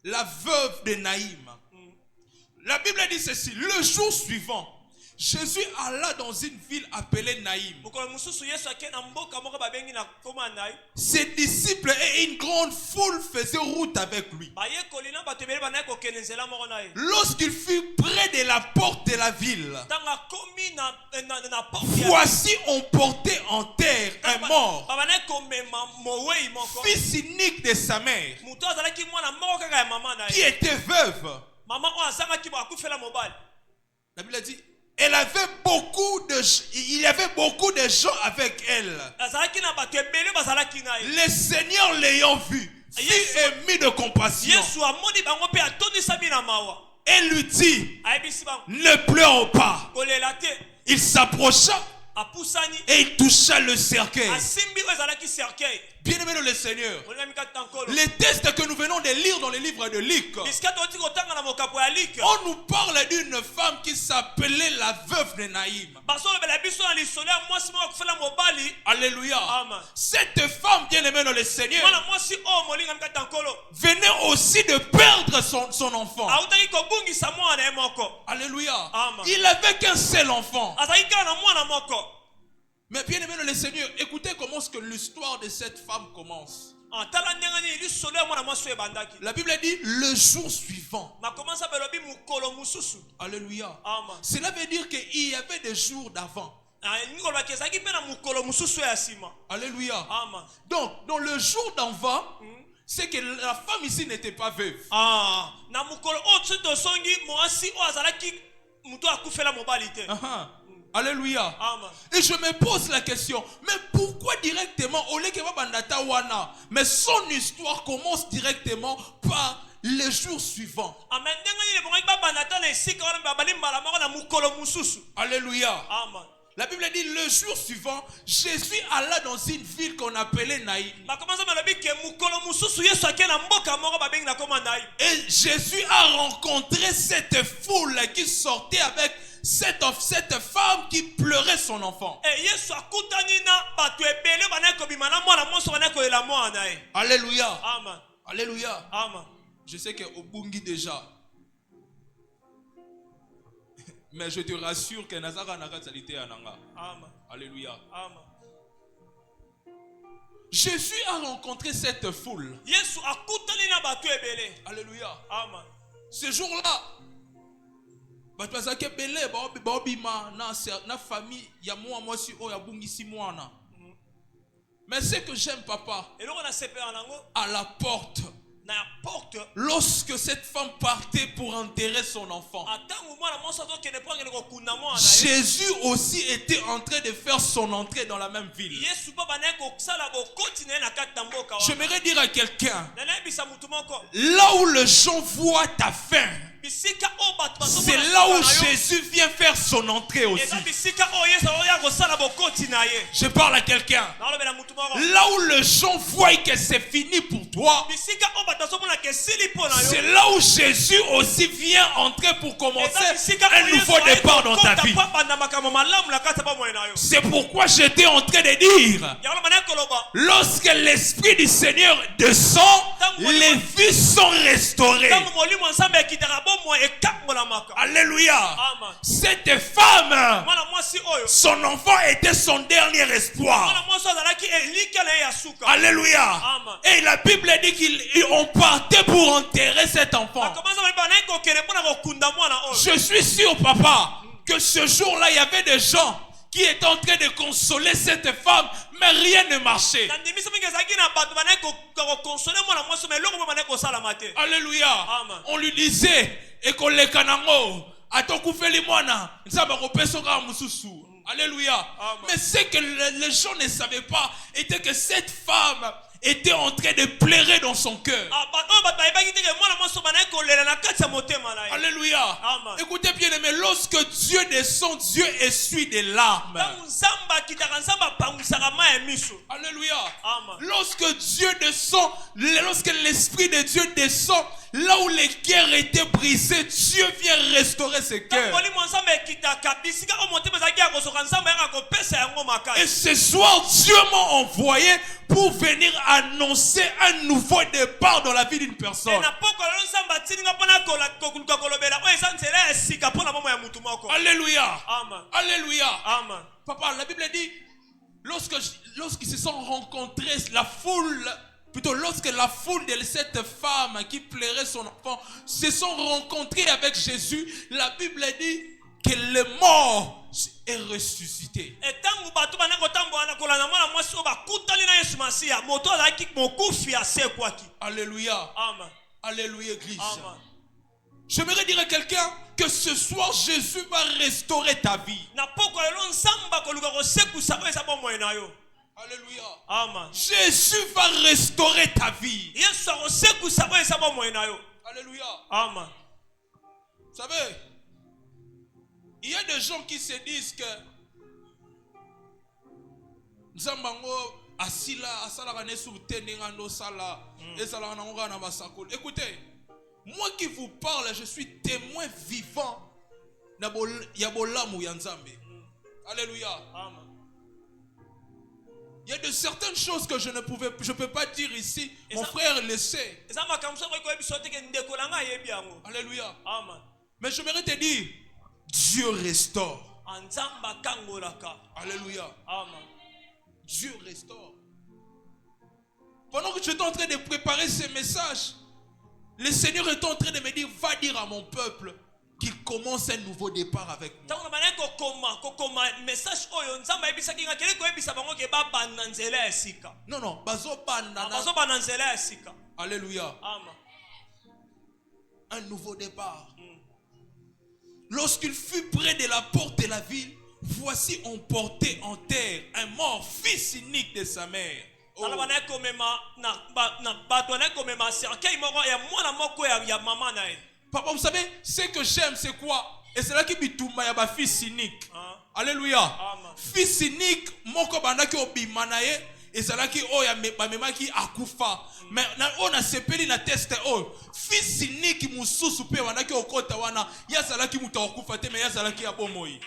la veuve de Naïm. La Bible dit ceci. Le jour suivant, Jésus alla dans une ville appelée Naïm. Ses disciples et une grande foule faisaient route avec lui. Lorsqu'il fut près de la porte de la ville, voici on portait en terre un mort, fils unique de sa mère, qui était veuve. La Bible dit, il y avait beaucoup de gens avec elle. Le Seigneur l'ayant vu, fut ému de compassion. Et lui dit, ne pleure pas. Il s'approcha et il toucha le cercueil. Bien-aimé dans le Seigneur, les textes que nous venons de lire dans le livre de Luc, on nous parle d'une femme qui s'appelait la veuve de Naïm. Alléluia. Cette femme, bien-aimée dans le Seigneur, venait aussi de perdre son enfant. Alléluia. Il n'avait qu'un seul enfant. Mais bien aimé dans le Seigneur, écoutez comment est-ce que l'histoire de cette femme commence. La Bible dit le jour suivant. Alléluia. Cela veut dire qu'il y avait des jours d'avant. Alléluia. Donc, dans le jour d'avant, c'est que la femme ici n'était pas veuve. Alléluia. Et je me pose la question, mais pourquoi directement mais son histoire commence directement par le jour suivant. Alléluia. La Bible dit le jour suivant, Jésus alla dans une ville qu'on appelait Naïm. Et Jésus a rencontré cette foule qui sortait avec cette femme qui pleurait son enfant. Alléluia. Amen. Alléluia. Amen. Je sais qu'au Bungi déjà. Mais je te rassure que Nazara n'a pas salité à Nanga. Amen. Alléluia. Amen. Jésus a rencontré cette foule. Alléluia. Amen. Ce jour-là, na famille ya moi si o ya bungisi mwana. Mais ce que j'aime papa, à la porte, lorsque cette femme partait pour enterrer son enfant, Jésus aussi était en train de faire son entrée dans la même ville. J'aimerais dire à quelqu'un, là où les gens voient ta faim, c'est là où Jésus vient faire son entrée aussi. Je parle à quelqu'un. Là où les gens voient que c'est fini pour toi, c'est là où Jésus aussi vient entrer pour commencer un nouveau départ dans ta vie. C'est pourquoi j'étais en train de dire, lorsque l'Esprit du Seigneur descend, les vies sont restaurées. Alléluia. Cette femme, son enfant était son dernier espoir. Alléluia. Et la Bible dit qu'on partait pour enterrer cet enfant. Je suis sûr, papa, que ce jour-là, il y avait des gens qui étaient en train de consoler cette femme, mais rien ne marchait. Alléluia. On lui disait, et qu'on les canango, à ton coup fait les moines, ça va repasser au mususu. Alléluia. Mais ce que les gens ne savaient pas était que cette femme était en train de pleurer dans son cœur. Alléluia. Amen. Écoutez bien aimé, lorsque Dieu descend, Dieu essuie des larmes. Alléluia. Amen. Lorsque Dieu descend, lorsque l'Esprit de Dieu descend, là où les cœurs étaient brisés, Dieu vient restaurer ces cœurs. Et ce soir, Dieu m'a envoyé pour venir annoncer un nouveau départ dans la vie d'une personne. Alléluia. Amen. Alléluia. Amen. Papa, la Bible dit, lorsqu'ils se sont rencontrés, la foule, plutôt lorsque la foule de cette femme qui pleurait son enfant se sont rencontrés avec Jésus, la Bible dit que le mort est ressuscité. Alléluia. Amen. Alléluia, Église. Amen. J'aimerais dire à quelqu'un que ce soir, Jésus va restaurer ta vie. Alléluia. Amen. Jésus va restaurer ta vie. Alléluia. Amen. Vous savez, il y a des gens qui se disent que écoutez, moi qui vous parle, je suis témoin vivant. Alléluia. Amen. Il y a de certaines choses que je ne peux pas dire ici. Mon frère le sait. Alléluia. Amen. Mais j'aimerais te dire, Dieu restaure. Alléluia. Amen. Dieu restaure. Pendant que j'étais en train de préparer ce message, le Seigneur est en train de me dire, va dire à mon peuple qu'il commence un nouveau départ avec moi. Non, non. Alléluia. Amen. Un nouveau départ. Lorsqu'il fut près de la porte de la ville, voici on portait en terre un mort, fils unique de sa mère. Oh. Papa, vous savez, ce que j'aime, c'est quoi? Et c'est là qui bitouma ya ba fils unique. Alléluia. Amen. Fils unique, moko bandaki obimanaye, et c'est là qui oh ya mema qui akufa. Mais on a sepeli na teste oh. Fils unique mususu pe bandaki okota wana, ya sala ki muta okufa te, mais ya sala ki abomoi.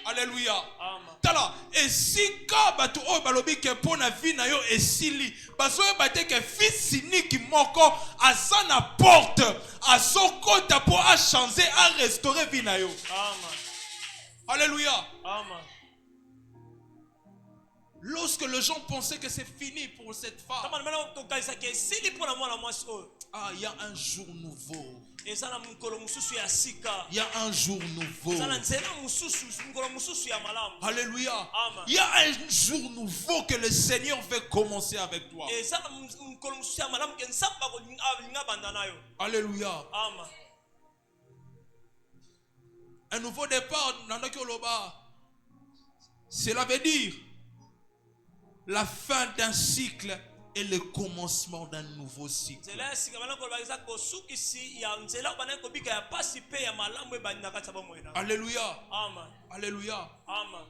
Alléluia. Amen. Tala, et si ka batu o balobi ke pona vie na yo esili, baso bate ke fils unique moko asana porte, asokota po a changer, a restaurer vie na yo. Amen. Alléluia. Amen. Lorsque les gens pensaient que c'est fini pour cette femme, il y a un jour nouveau. Il y a un jour nouveau. Alléluia. Amen. Il y a un jour nouveau que le Seigneur veut commencer avec toi. Alléluia. Amen. Un nouveau départ, cela veut dire la fin d'un cycle et le commencement d'un nouveau cycle. Alléluia. Amen. Alléluia. Amen.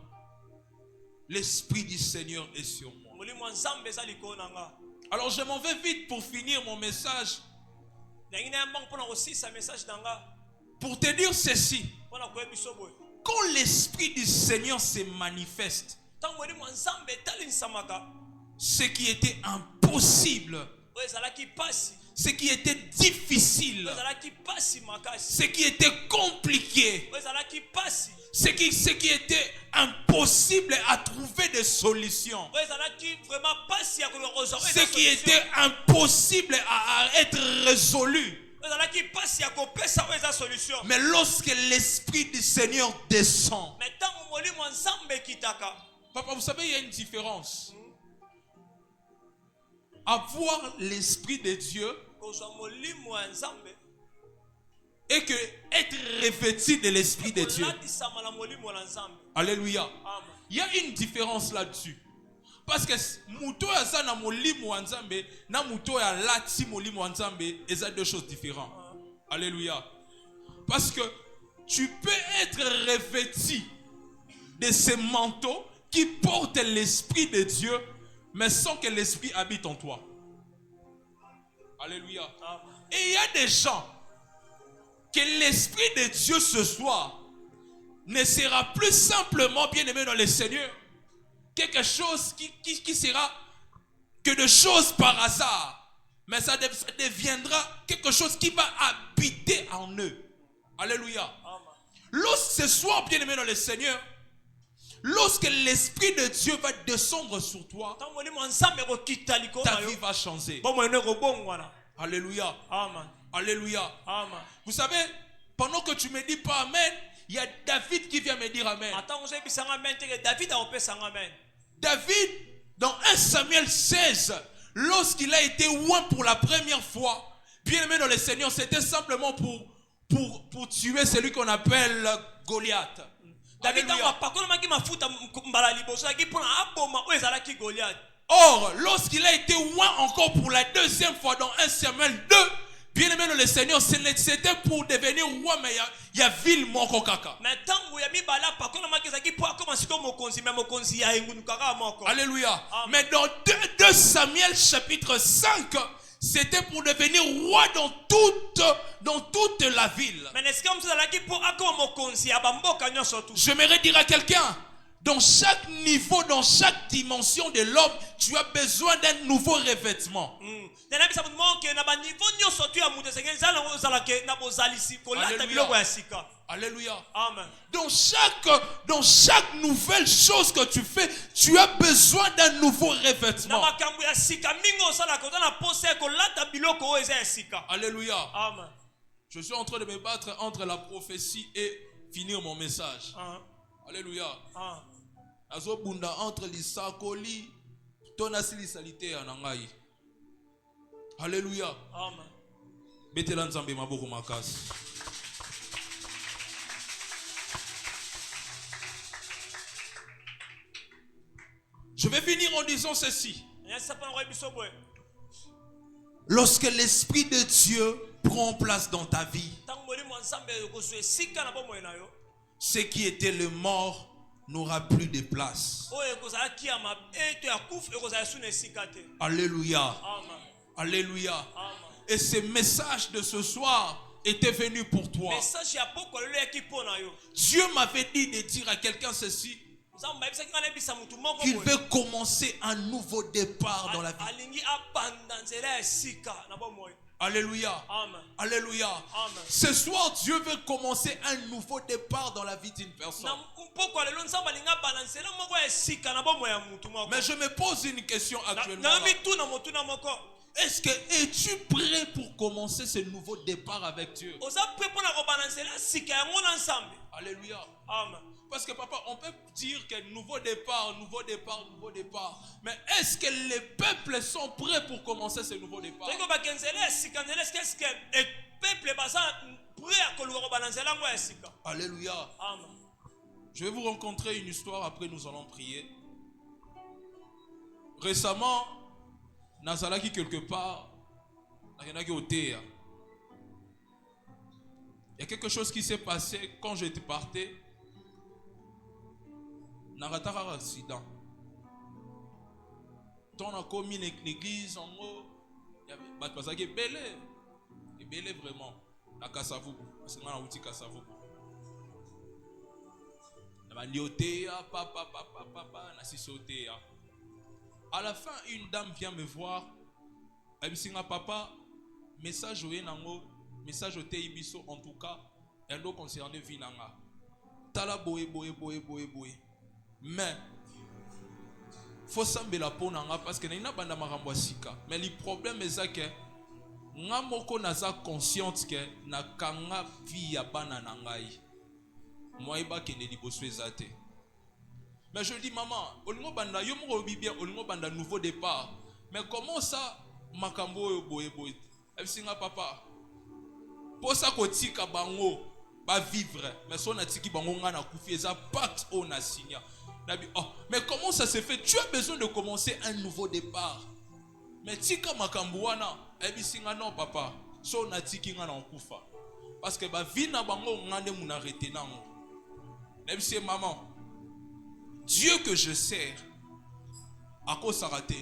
L'Esprit du Seigneur est sur moi. Alors je m'en vais vite pour finir mon message. Pour te dire ceci. Quand l'Esprit du Seigneur se manifeste, ce qui était impossible, ce qui était difficile, ce qui était compliqué, ce qui était impossible à trouver des solutions, ce qui était impossible à être résolu. Mais lorsque l'Esprit du Seigneur descend, papa, vous savez, il y a une différence. Avoir l'Esprit de Dieu et que être revêtu de l'Esprit de Dieu. Alléluia. Il y a une différence là-dessus. Parce que muto ya za na molimo wa Nzambe na muto ya lati molimo wa Nzambe, eza deux choses différentes. Alléluia. Parce que tu peux être revêtu de ce manteau qui porte l'Esprit de Dieu, mais sans que l'Esprit habite en toi. Alléluia. Et il y a des gens que l'Esprit de Dieu ce soir ne sera plus simplement bien-aimé dans le Seigneur, quelque chose qui sera que de choses par hasard, mais ça deviendra quelque chose qui va habiter en eux. Alléluia. Lorsque ce soir, bien-aimé dans le Seigneur, lorsque l'Esprit de Dieu va descendre sur toi, ta vie va changer. Alléluia. Amen. Alléluia. Amen. Vous savez, pendant que tu me dis pas Amen, il y a David qui vient me dire Amen. David, dans 1 Samuel 16, lorsqu'il a été oint pour la première fois, bien aimé dans le Seigneur, c'était simplement pour tuer celui qu'on appelle Goliath. Alléluia. Or, lorsqu'il a été oint encore pour la deuxième fois dans 1 Samuel 2, bien aimé dans le Seigneur, c'était pour devenir roi, mais il y a ville moko kaka. Alléluia. Mais dans 2 Samuel chapitre 5, c'était pour devenir roi dans toute la ville. J'aimerais dire à quelqu'un, dans chaque niveau, dans chaque dimension de l'homme, tu as besoin d'un nouveau revêtement. Alléluia. Amen. Dans chaque nouvelle chose que tu fais, tu as besoin d'un nouveau revêtement. Alléluia. Amen. Je suis en train de me battre entre la prophétie et finir mon message. Alléluia. Azobunda entre l'isakoli tonasi lisalite anangai. Alléluia. Amen. Betela nzambe maboko makasi. Je vais finir en disant ceci. Lorsque l'Esprit de Dieu prend place dans ta vie, ce qui était le mort n'aura plus de place. Alléluia. Amen. Alléluia. Amen. Et ce message de ce soir était venu pour toi. Dieu m'avait dit de dire à quelqu'un ceci, qu'il veut commencer un nouveau départ dans la vie. Alléluia. Amen. Alléluia. Amen. Ce soir, Dieu veut commencer un nouveau départ dans la vie d'une personne. Mais je me pose une question actuellement. Est-ce que es-tu prêt pour commencer ce nouveau départ avec Dieu? Alléluia. Amen. Parce que papa, on peut dire que nouveau départ, nouveau départ, nouveau départ. Mais est-ce que les peuples sont prêts pour commencer ce nouveau départ? Alléluia. Amen. Je vais vous rencontrer une histoire, après nous allons prier. Récemment, Nazalaki quelque part, il y a quelque chose qui s'est passé quand j'étais parti. Naratara accident. Ton a commis l'église en haut. Il y avait pas ça qui est belé vraiment. La Kassavou, parce que on a outil Kassavou. Na liotea papa na sisotea. À la fin, une dame vient me voir. Elle me dit papa, message au nango, message au teibiso en tout cas, elle doit concerner vinanga. Tala boé. Mais faut sambela ponanga parce que na banda makambo sika. Mais le problème est que nga moko naza consciente que na kanga vie ya bana nangai. Moi iba kende liboso ezate. Mais je dis maman, olingo banda yo moko bien, olingo banda nouveau départ. Mais comment ça makambo yo boye. Ebisinga papa. Posa kotika bango ba vivre, mais son atiki bango nga na kufi eza pacte on a signé. Oh, mais comment ça se fait? Tu as besoin de commencer un nouveau départ. Mais tika makambuana, ebisinga non papa, so na tikinga na okufa. Parce que ba vie na bango ngande muna retenango. Nebisi maman, Dieu que je sers, à cause sarate,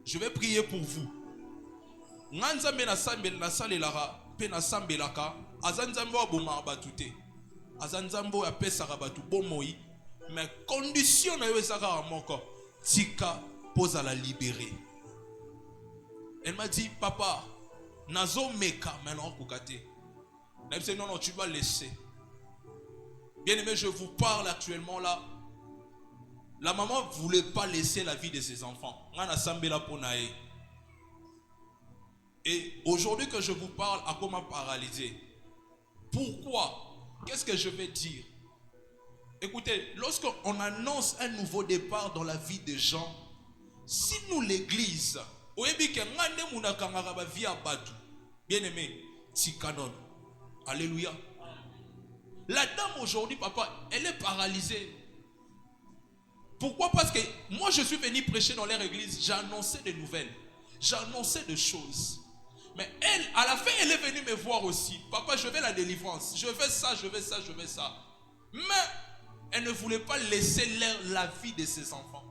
je vais prier pour vous. Nganzambe na sambel na salelara, pe na sambelaka, azanzambo aboma batute. Azanzambo apesa rabatu bomoi, mais condition na yo ezaka moko, tika pose à la libérer. Elle m'a dit, papa, nazo meka maintenant kukate. Elle m'a dit, non, tu vas laisser. Bien aimé, je vous parle actuellement là. La maman ne voulait pas laisser la vie de ses enfants. Et aujourd'hui que je vous parle, à comment paralysé. Pourquoi? Qu'est-ce que je vais dire? Écoutez, lorsqu'on annonce un nouveau départ dans la vie des gens, si nous l'église, bien aimé, tikanon. Alléluia. La dame aujourd'hui, papa, elle est paralysée. Pourquoi? Parce que moi je suis venu prêcher dans leur église, j'ai annoncé des nouvelles, j'ai annoncé des choses. Mais elle, à la fin, elle est venue me voir aussi. Papa, je veux la délivrance, je veux ça, je veux ça, je veux ça. Mais elle ne voulait pas laisser la vie de ses enfants.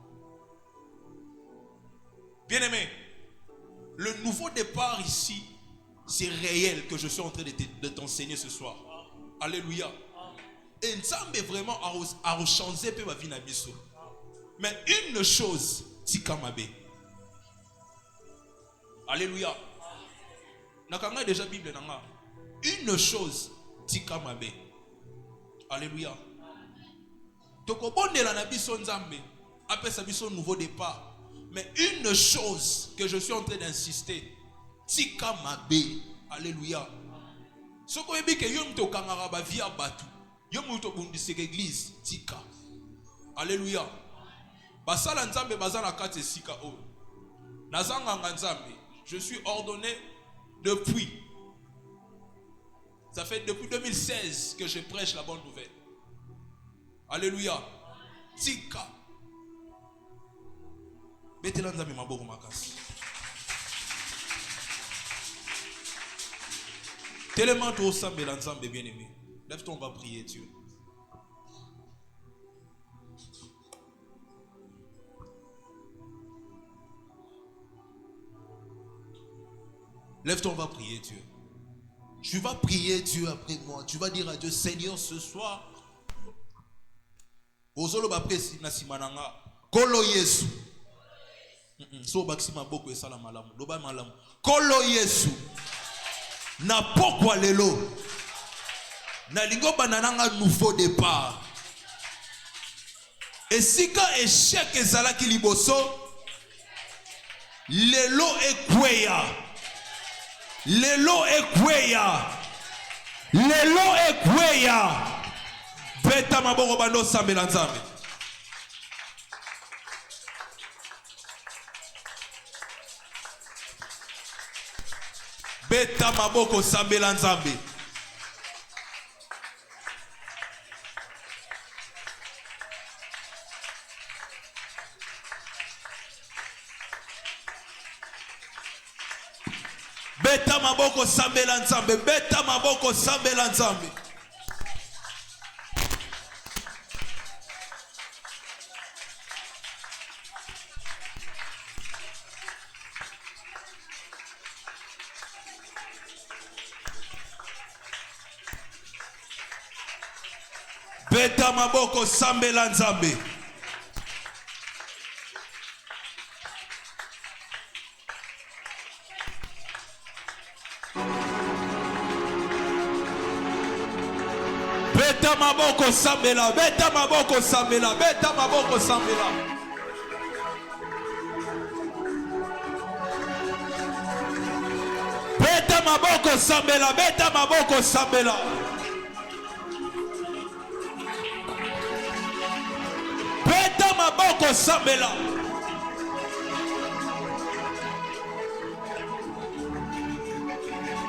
Bien aimé, le nouveau départ ici, c'est réel que je suis en train de t'enseigner ce soir. Alléluia. Et Nzambe vraiment a rechangé ma vie na biso. Mais une chose, tikamabe. Alléluia. Nakanga déjà Bible nanga. Une chose, tikamabe. Alléluia. Tokobondela na biso Nzambe. Après ça biso nouveau départ. Mais une chose que je suis en train d'insister, tikamabe. Alléluia. Ce qu'on dit que yom to kangara ba via batu. Yom to bundise église tika. Alléluia. Basala Nzambe bazana kate sika o. Nazanga Nzambe. Je suis ordonné depuis. Ça fait depuis 2016 que je prêche la bonne nouvelle. Alléluia. Tika. Betela Nzambe maboko makasi. Tellement tout semble l'ensemble bien aimé. Lève-toi, on va prier Dieu. Lève-toi, on va prier Dieu. Tu vas prier Dieu après moi. Tu vas dire à Dieu, Seigneur, ce soir, Ozolo bapesi na simananga, Kolo Yesu. So baksima boko esala malamu. Loba malamu. Kolo Yesu. Na pokwa lelo. Na lingo banananga nouveau départ. Esika échec ezalaki liboso. Lelo ekweya. Lelo ekweya. Lelo ekweya. Beta maboko bando sambela Nzambe. Beta maboko sambela Nzambe. Beta maboko sambela Nzambe. Beta maboko sambela Nzambe. Beta maboko sambela Nzambe. Beta maboko sambela, beta maboko sambela, beta maboko sambela. Beta maboko sambela, beta maboko sambela. Beta maboko sambela.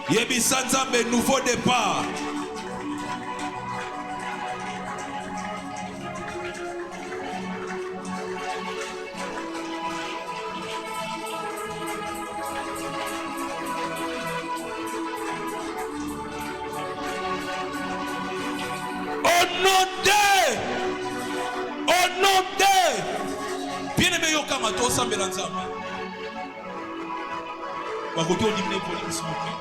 Yebisa Nzambe nouveau départ. nom de bien-aimé yokanga to sambela nzambe bakoki odimine volume s'il vous plaît.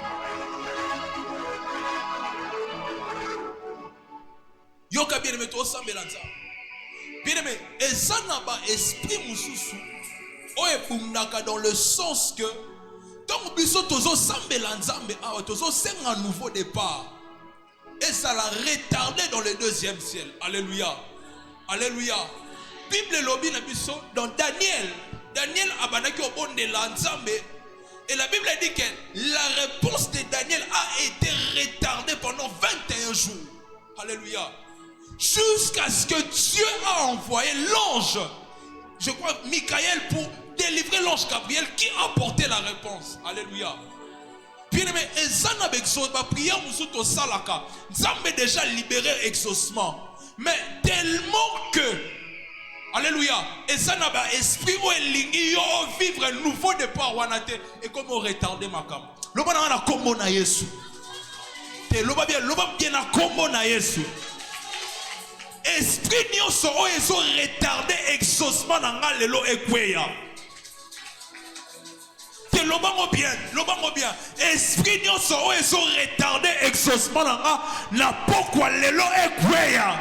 Yoka bien-aimé to sambela nzambe bien-aimé eza na ba esprit mususu oyo ebundaka dans le sens que donc biso tozo sambela nzambe awa tozo senga un nouveau départ et ça l'a retardé dans le deuxième ciel. Alléluia. Alléluia. Bible lobi na biso dans Daniel abanaki obonde la nzambe et la Bible dit que la réponse de Daniel a été retardée pendant 21 jours. Alléluia. Jusqu'à ce que Dieu a envoyé l'ange, je crois Michael, pour délivrer l'ange Gabriel qui a apporté la réponse. Alléluia. Bien-aimé, ezana bexauce, ba prière musuto salaka. Nzambe déjà libéré exaucement. Mais tellement que, alléluia, ezana ba esprit ou elingi yo vivre un nouveau départ wanate et comme on retardé makam. Loba na kombo na Yesu. Te loba bien na kombo na Yesu. Esprit nyonso o ezo retardé exaucement na nga lelo ekweya. Lobango bien. Esprit nyonso o ezo retardé exaucement na pokwa lelo ekweya.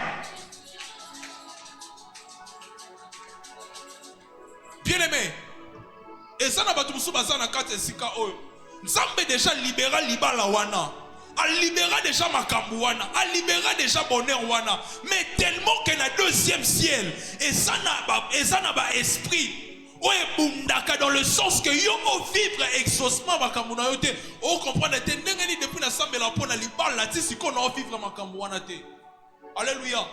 Bien-aimé, eza na batu musu baza na kati esika oyo. Nzambe déjà libéra libala wana. A libéra déjà makambu wana. A libéra déjà bonheur wana. Mais tellement que na deuxième ciel, eza na ba esprit dans le sens que yo vivre exaucement makambu na yo te o comprendre te ndengeni depuis na sambela pona libala ti siko na vivre makambu wana te. Alléluia.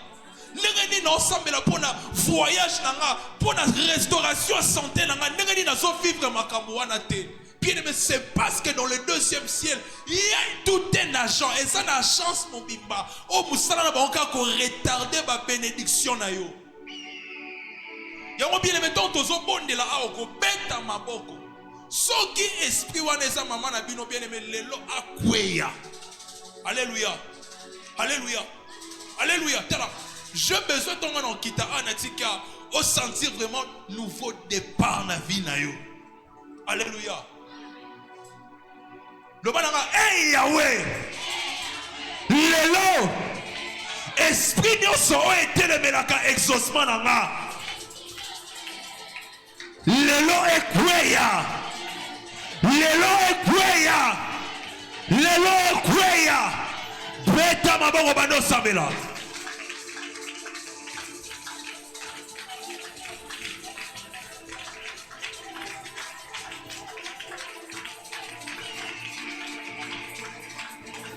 Ndengeni na sambela pona voyage nanga pona restauration santé nanga ndengeni na so vivre makambu wana te. Bien aimé, c'est parce que dans le deuxième ciel il y a tout un agent et ça na chance mon bimba o musala na banka ko retarder ba bénédiction na yo. Yango bien aimé tozo bondela aoko beta maboko. Soki esprit wana eza mama na bino bien aimé lelo akweya. Alléluia. Alléluia. Alléluia. Tala, j'ai besoin de ton kita anatika au sentir vraiment nouveau départ na vie na yo. Alléluia. Le bananga hey Yahweh. Lelo esprit nyonso o etelemelaka exaucement na nga. Lelo ekweya. Beta mabongo bando sabela.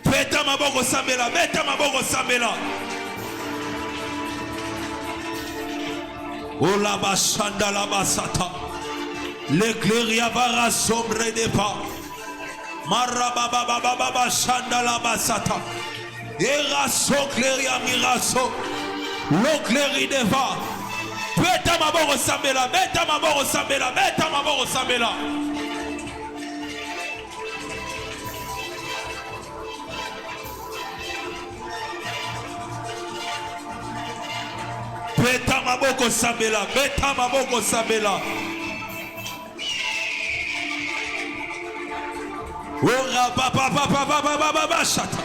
Beta mabongo sabela. Ola bashanda la basata. L'éclair vara sombre de pas. Marababa shanda la basata. Eraso cleria miraso. L'ocleri de va. Beta maboro sabela. Beta maboko sabela. Ora papa shata.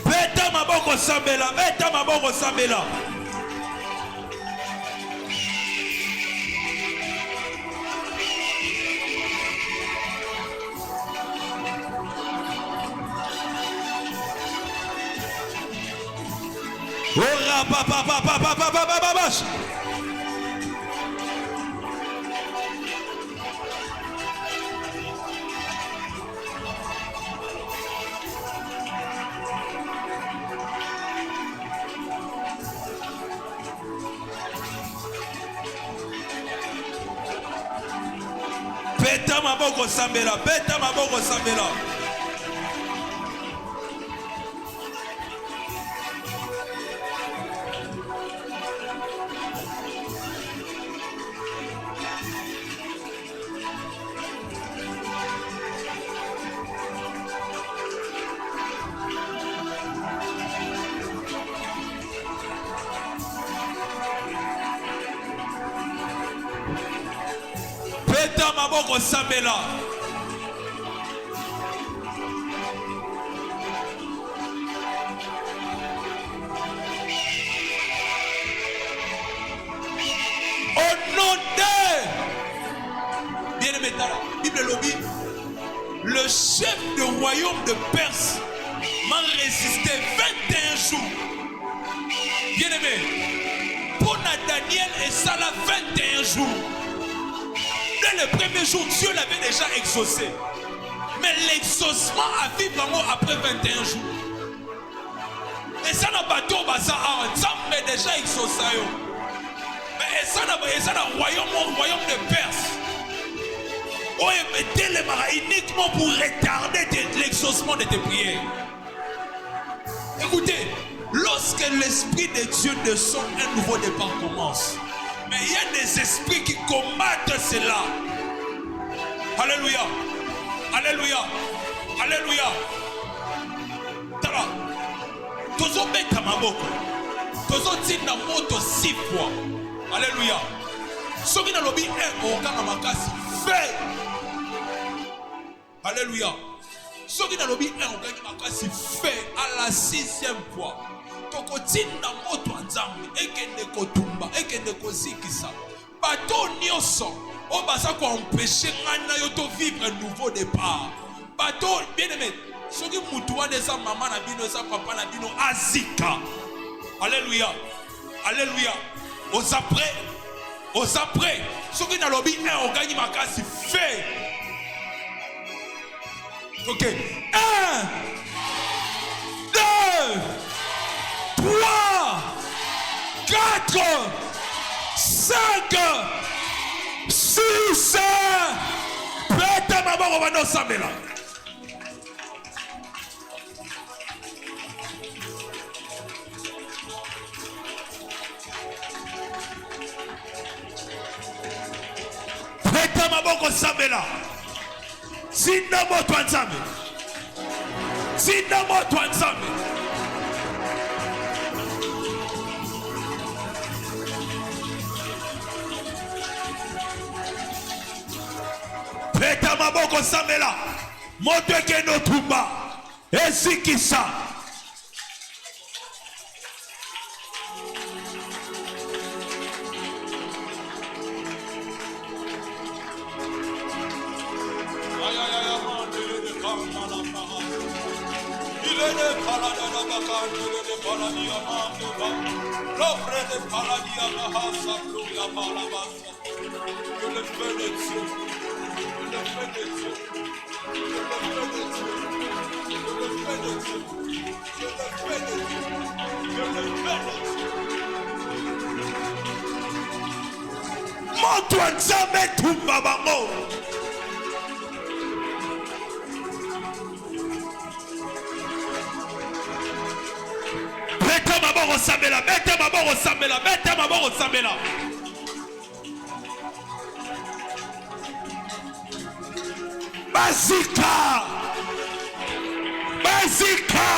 Beta maboko sabela. Ora papa. Beta maboko sambela. maboko sambela. Au nom de bien-aimé, Bible lobby, le chef du royaume de Perse m'a résisté 21 jours. Bien-aimé, pour Daniel et ça l'a 21 jours. Dès le premier jour, Dieu l'avait déjà exaucé. Mais l'exaucement a vu vraiment après 21 jours. Et ça n'a pas tout, ça a déjà exaucé. Mais ça n'a pas royaume de Perse. On mettait les maras uniquement pour retarder l'exaucement de tes prières. Écoutez, lorsque l'Esprit de Dieu descend, un nouveau départ commence. Mais il y a des esprits qui combattent cela. Alléluia. Alléluia. Alléluia. Tala. Tozo beta maboko. Tozo tina moto 6 fois. Alléluia. Soki na lobi okanga makasi. Fais. Alléluia. Soki na lobi okanga makasi. Fais à la 6e fois. Tokotinda moto nzambe ekende kotumba ekende kozikisa bato nyonso o baza ko empêcher ngana yo to vivre un nouveau départ bato bien aimé soki mutu wana eza mama na bino eza papa na bino azika. Alléluia. Alléluia. Aux après soki na lobi ogani makasi fait. OK, 1 2 3 4 5 6 Peta maboko bano sambela. Peta maboko sambela. Sinda moto nzambe. Sinda moto nzambe. Peta maboko sambela. Moto ekeno tumba. Esikisa. Moto nzambe tumba bango. Beta maboko sambela, beta maboko sambela, beta maboko sambela. Bazika. Bazika.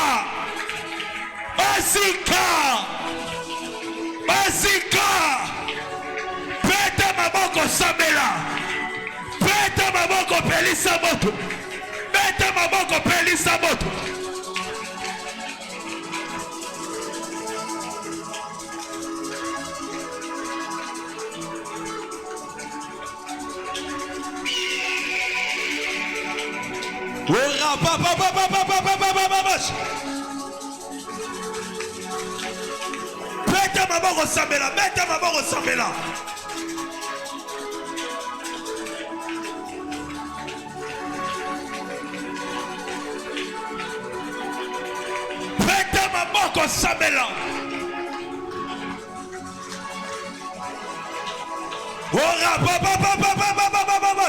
Bazika. Bazika. Beta maboko sambela. Beta maboko pelisa moto. Beta maboko pelisa moto. Beta maboko sambela, beta maboko sambela. Beta maboko sambela. Ora baba baba baba baba baba.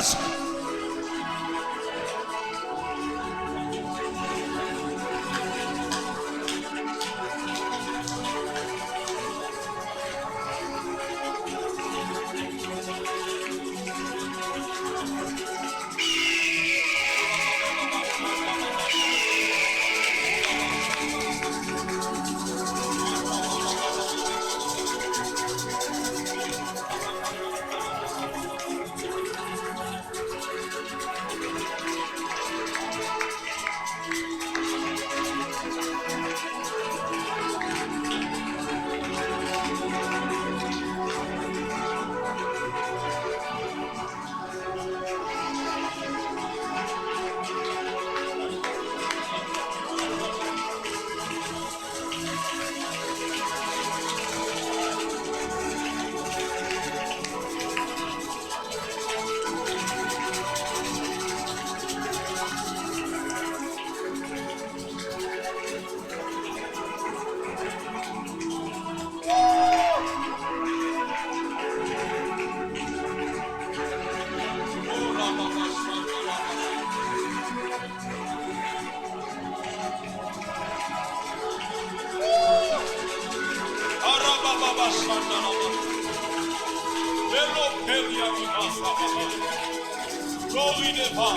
Glory de va.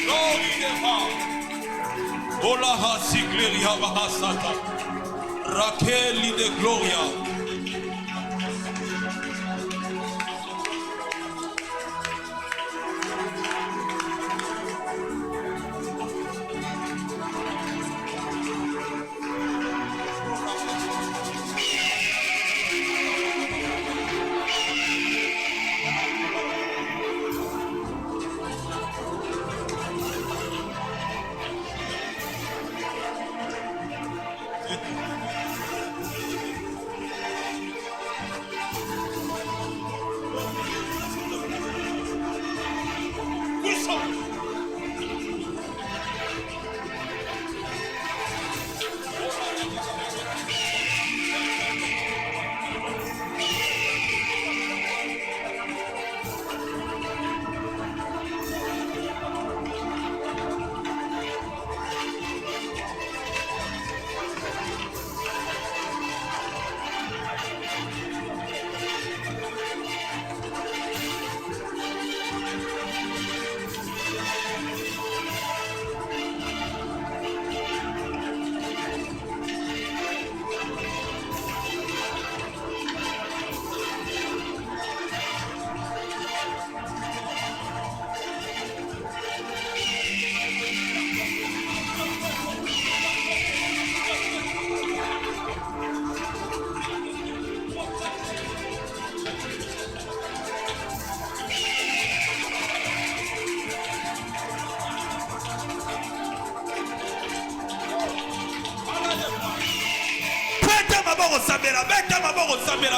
Glory de va. Ola hasikleria bahasata. Rakeli de gloria.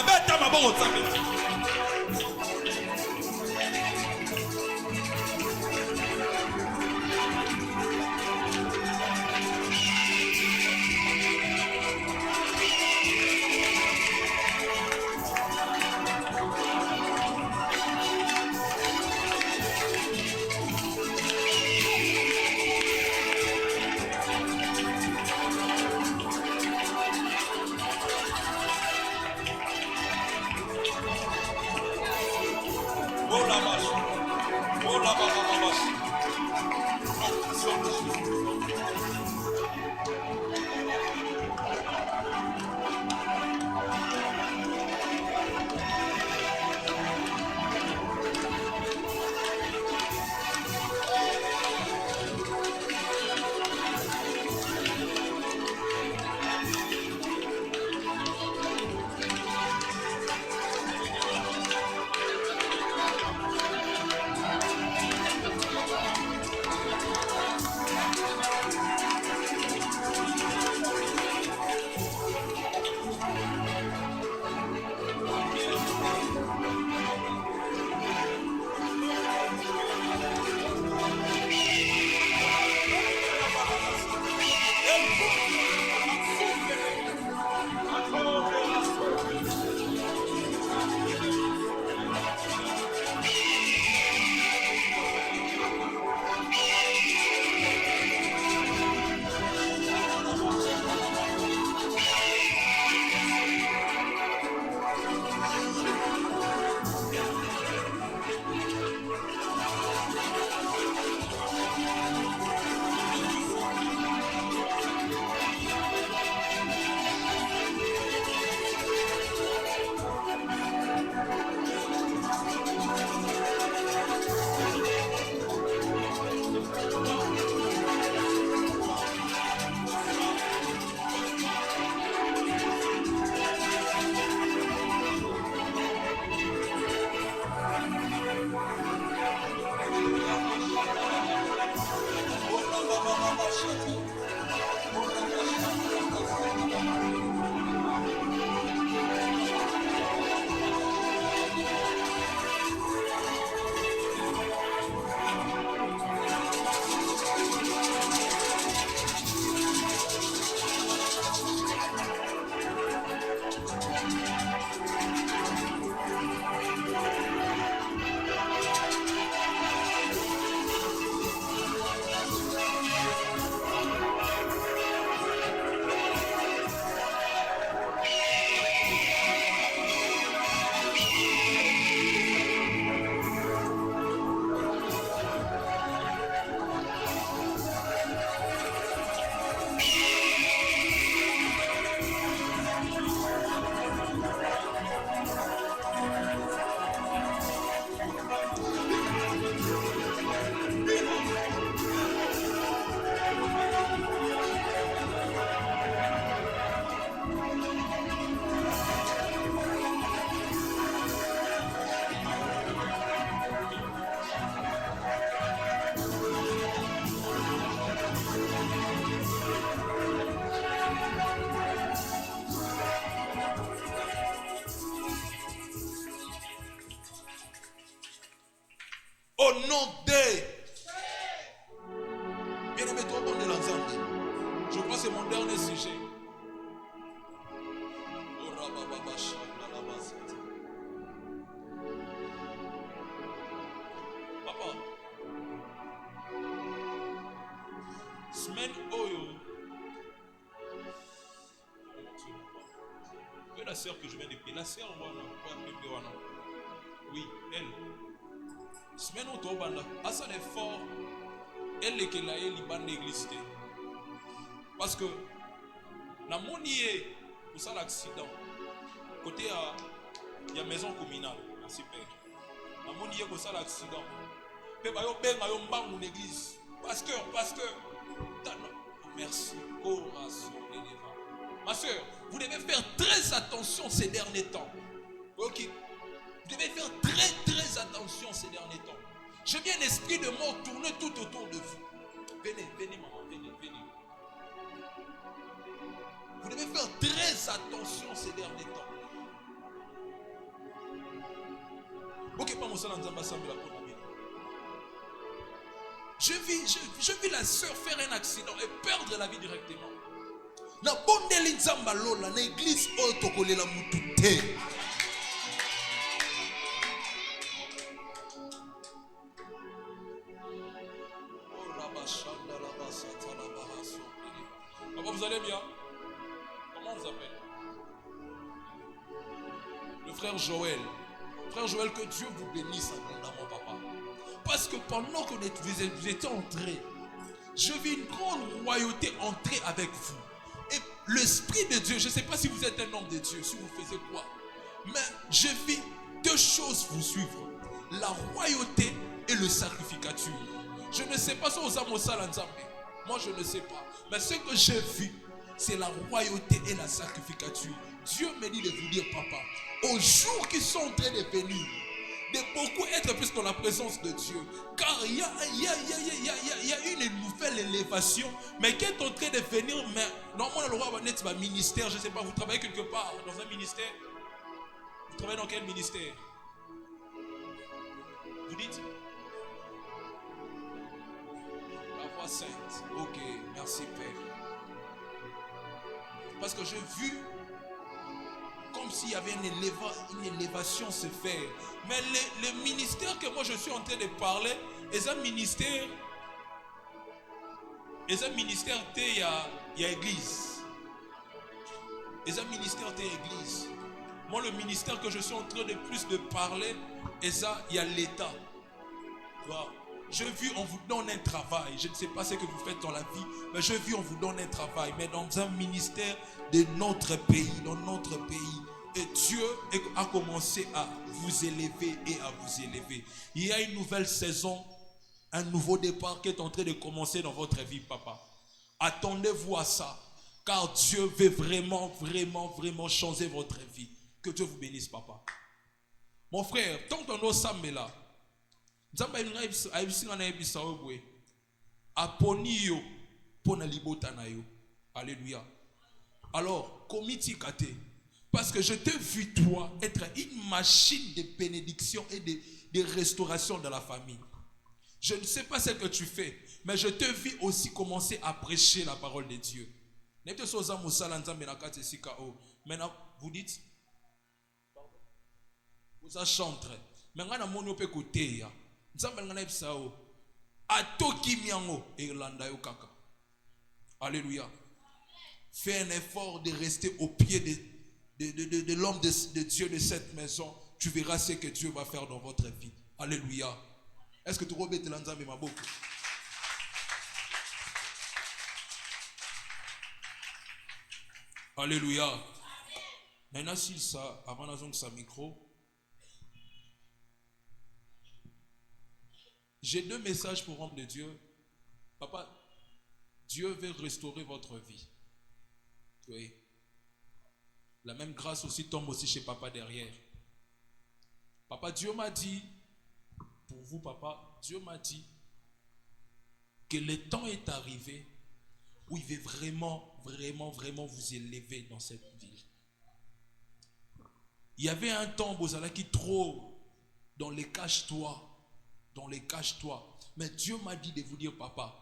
Beta maboko samela. Au nom de... Bien-aimé, toi, bon de l'ensemble. Je crois que c'est mon dernier sujet. Papa, semaine oyo. Que la sœur que je viens de payer, la sœur Wana, oui, elle. Semaine où tu as ça l'effort, elle est qu'elle a eu l'église. Parce que la monnaie, pour ça l'accident, côté il y a maison communale, merci père. La monnaie, pour ça l'accident. Père, il y a mon église. Pasteur. Merci. Ma soeur, vous devez faire très attention ces derniers temps. Ok. Vous devez faire très attention ces derniers temps. Je viens l'esprit de mort tourner tout autour de vous. Venez maman, venez. Vous devez faire très attention ces derniers temps. Ok, pas mon salam d'ambassade la bonne amie. Je vis la sœur faire un accident et perdre la vie directement. Na bonne linzamba lola na église otokole la mutute. Papa, vous allez bien? Comment on vous appelle? Le frère Joël. Frère Joël, que Dieu vous bénisse abondamment, papa. Parce que pendant que vous étiez entrés, je vis une grande royauté entrer avec vous. Et l'Esprit de Dieu, je ne sais pas si vous êtes un homme de Dieu, si vous faisiez quoi. Mais je vis deux choses vous suivre. La royauté et le sacrificature. Je ne sais pas si vous avez ça. Moi, je ne sais pas. Mais ce que j'ai vu, c'est la royauté et la sacrificature. Dieu me dit de vous dire, papa, aux jours qui sont en train de venir, de beaucoup être plus dans la présence de Dieu. Car il y a une nouvelle élévation, mais qui est en train de venir. Mais normalement, le roi va naître un ministère. Je ne sais pas, vous travaillez quelque part dans un ministère? Vous travaillez dans quel ministère? Vous dites? La voix sainte. Ok, merci Père. Parce que j'ai vu comme s'il y avait une élévation se faire. Mais le ministère que moi je suis en train de parler, est un ministère. Il y a église. Et un ministère de l'église. Moi, le ministère que je suis en train de plus de parler, et ça, il y a l'État. Wow. Je vis, on vous donne un travail. Je ne sais pas ce que vous faites dans la vie, mais je vis, on vous donne un travail. Mais dans un ministère de notre pays, dans notre pays. Et Dieu a commencé à vous élever et à vous élever. Il y a une nouvelle saison, un nouveau départ qui est en train de commencer dans votre vie, papa. Attendez-vous à ça. Car Dieu veut vraiment changer votre vie. Que Dieu vous bénisse, papa. Mon frère, tant que nous sommes là, alléluia. Alors, comité kate, parce que je t'ai vu toi être une machine de bénédiction et de restauration dans la famille. Je ne sais pas ce que tu fais, mais je te vis aussi commencer à prêcher la parole de Dieu. Maintenant, vous dites, vous avez chanté. Maintenant, mon opé côté ya. Alléluia. Fais un effort de rester au pied de l'homme de Dieu de cette maison. Tu verras ce que Dieu va faire dans votre vie. Alléluia. Est-ce que tu rebêtes l'anzambe ma boucle? Alléluia. Maintenant, si ça, avant d'entrer sa micro, j'ai deux messages pour l'homme de Dieu. Papa, Dieu veut restaurer votre vie. Oui. La même grâce aussi tombe aussi chez papa derrière. Papa, Dieu m'a dit, pour vous papa, Dieu m'a dit que le temps est arrivé où il veut vraiment vous élever dans cette ville. Il y avait un temps, Bozala, qui trop dans les cache-toi. dans les cache-toi. Mais Dieu m'a dit de vous dire, papa,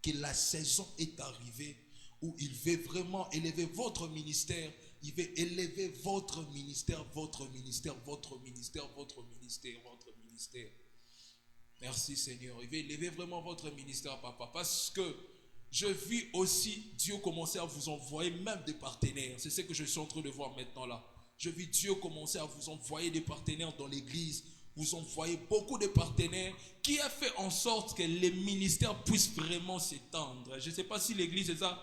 que la saison est arrivée où il veut vraiment élever votre ministère. Il veut élever votre ministère, votre ministère, votre ministère, votre ministère, votre ministère. Merci Seigneur. Il veut élever vraiment votre ministère, papa. Parce que je vis aussi Dieu commencer à vous envoyer même des partenaires. C'est ce que je suis en train de voir maintenant là. Je vis Dieu commencer à vous envoyer des partenaires dans l'église. Vous envoyez beaucoup de partenaires qui a fait en sorte que les ministères puissent vraiment s'étendre. Je ne sais pas si l'église est ça.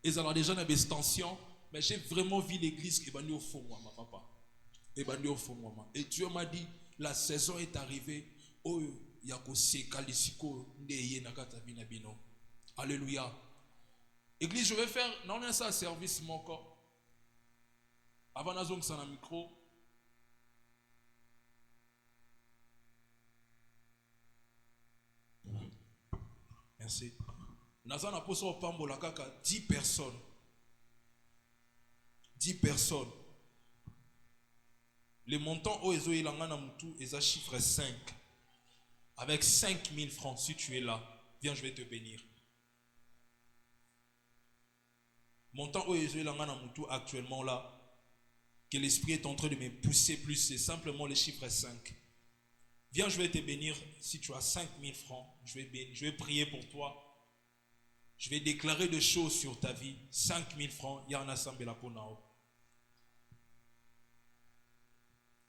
Ils ont déjà une extension. Mais j'ai vraiment vu l'église qui est au fond, moi, ma papa. Et Dieu m'a dit, la saison est arrivée. Oh, alléluia. Église, je vais faire, non, on ça service mon corps. Avant d'azong ça dans le micro. Merci. Nazan a posé au pambo la kaka 10 personnes. 10 personnes. Le montant au Ezo Ilangana Moutou est à chiffre 5. Avec 5000 francs, si tu es là, viens, je vais te bénir. Montant au Ezo Ilangana Moutou actuellement là, que l'esprit est en train de me pousser plus, c'est simplement le chiffre 5. Viens, je vais te bénir. Si tu as 5000 francs, je vais prier pour toi. Je vais déclarer des choses sur ta vie. 5000 francs, il y a un assemblée là pour nous.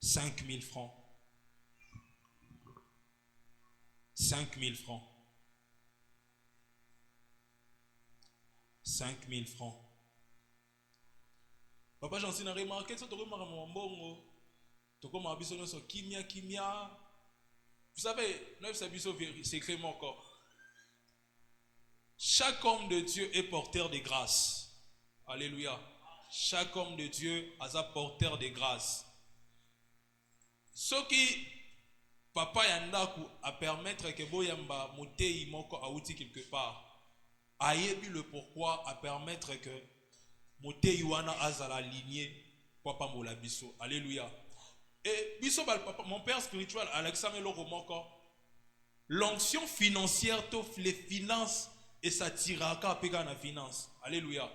5000 francs. 5000 francs. 5000 francs. Papa, j'en suis remarqué, tu as remarqué mon bongo. Tu as remarqué sur kimia. Vous savez, c'est écrit mon corps. Chaque homme de Dieu est porteur de grâce. Alléluia. Chaque homme de Dieu est un porteur de grâce. Ce qui papa yandaku a permettre que boyamba motei moko auti quelque part. Ayebi le pourquoi a permettre que motei wana azala aligné papa mola biso. Alléluia. Et biso papa, mon père spirituel Alexandre Loromoko, l'onction financière t'offre les finances et ça tiraka pega na finance. Alléluia.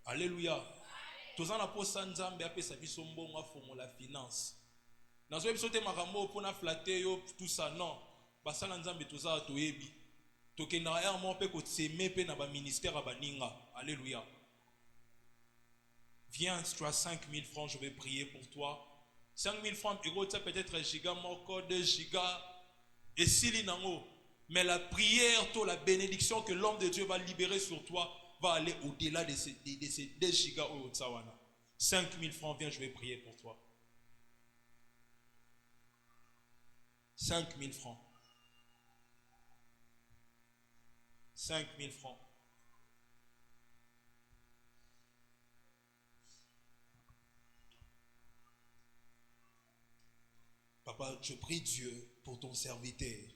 Alléluia. Tous en aposa nzambe apesa biso mbongo afomo la finance. Nazo ebisote makambo pona flatter yo tout ça non. Basala nzambe toza toyebi. Tokena ermo pe ko tseme pe na ba ministère ba ninga. Alléluia. Viens, tu as 5000 francs, je vais prier pour toi. 5000 francs, peut-être 1 giga, moko, 2 gigas, et si nango. Mais la prière, la bénédiction que l'homme de Dieu va libérer sur toi va aller au-delà de ces 2 gigas au Tsawana. 5000 francs, viens, je vais prier pour toi. 5000 francs. 5000 francs. Papa, je prie Dieu pour ton serviteur.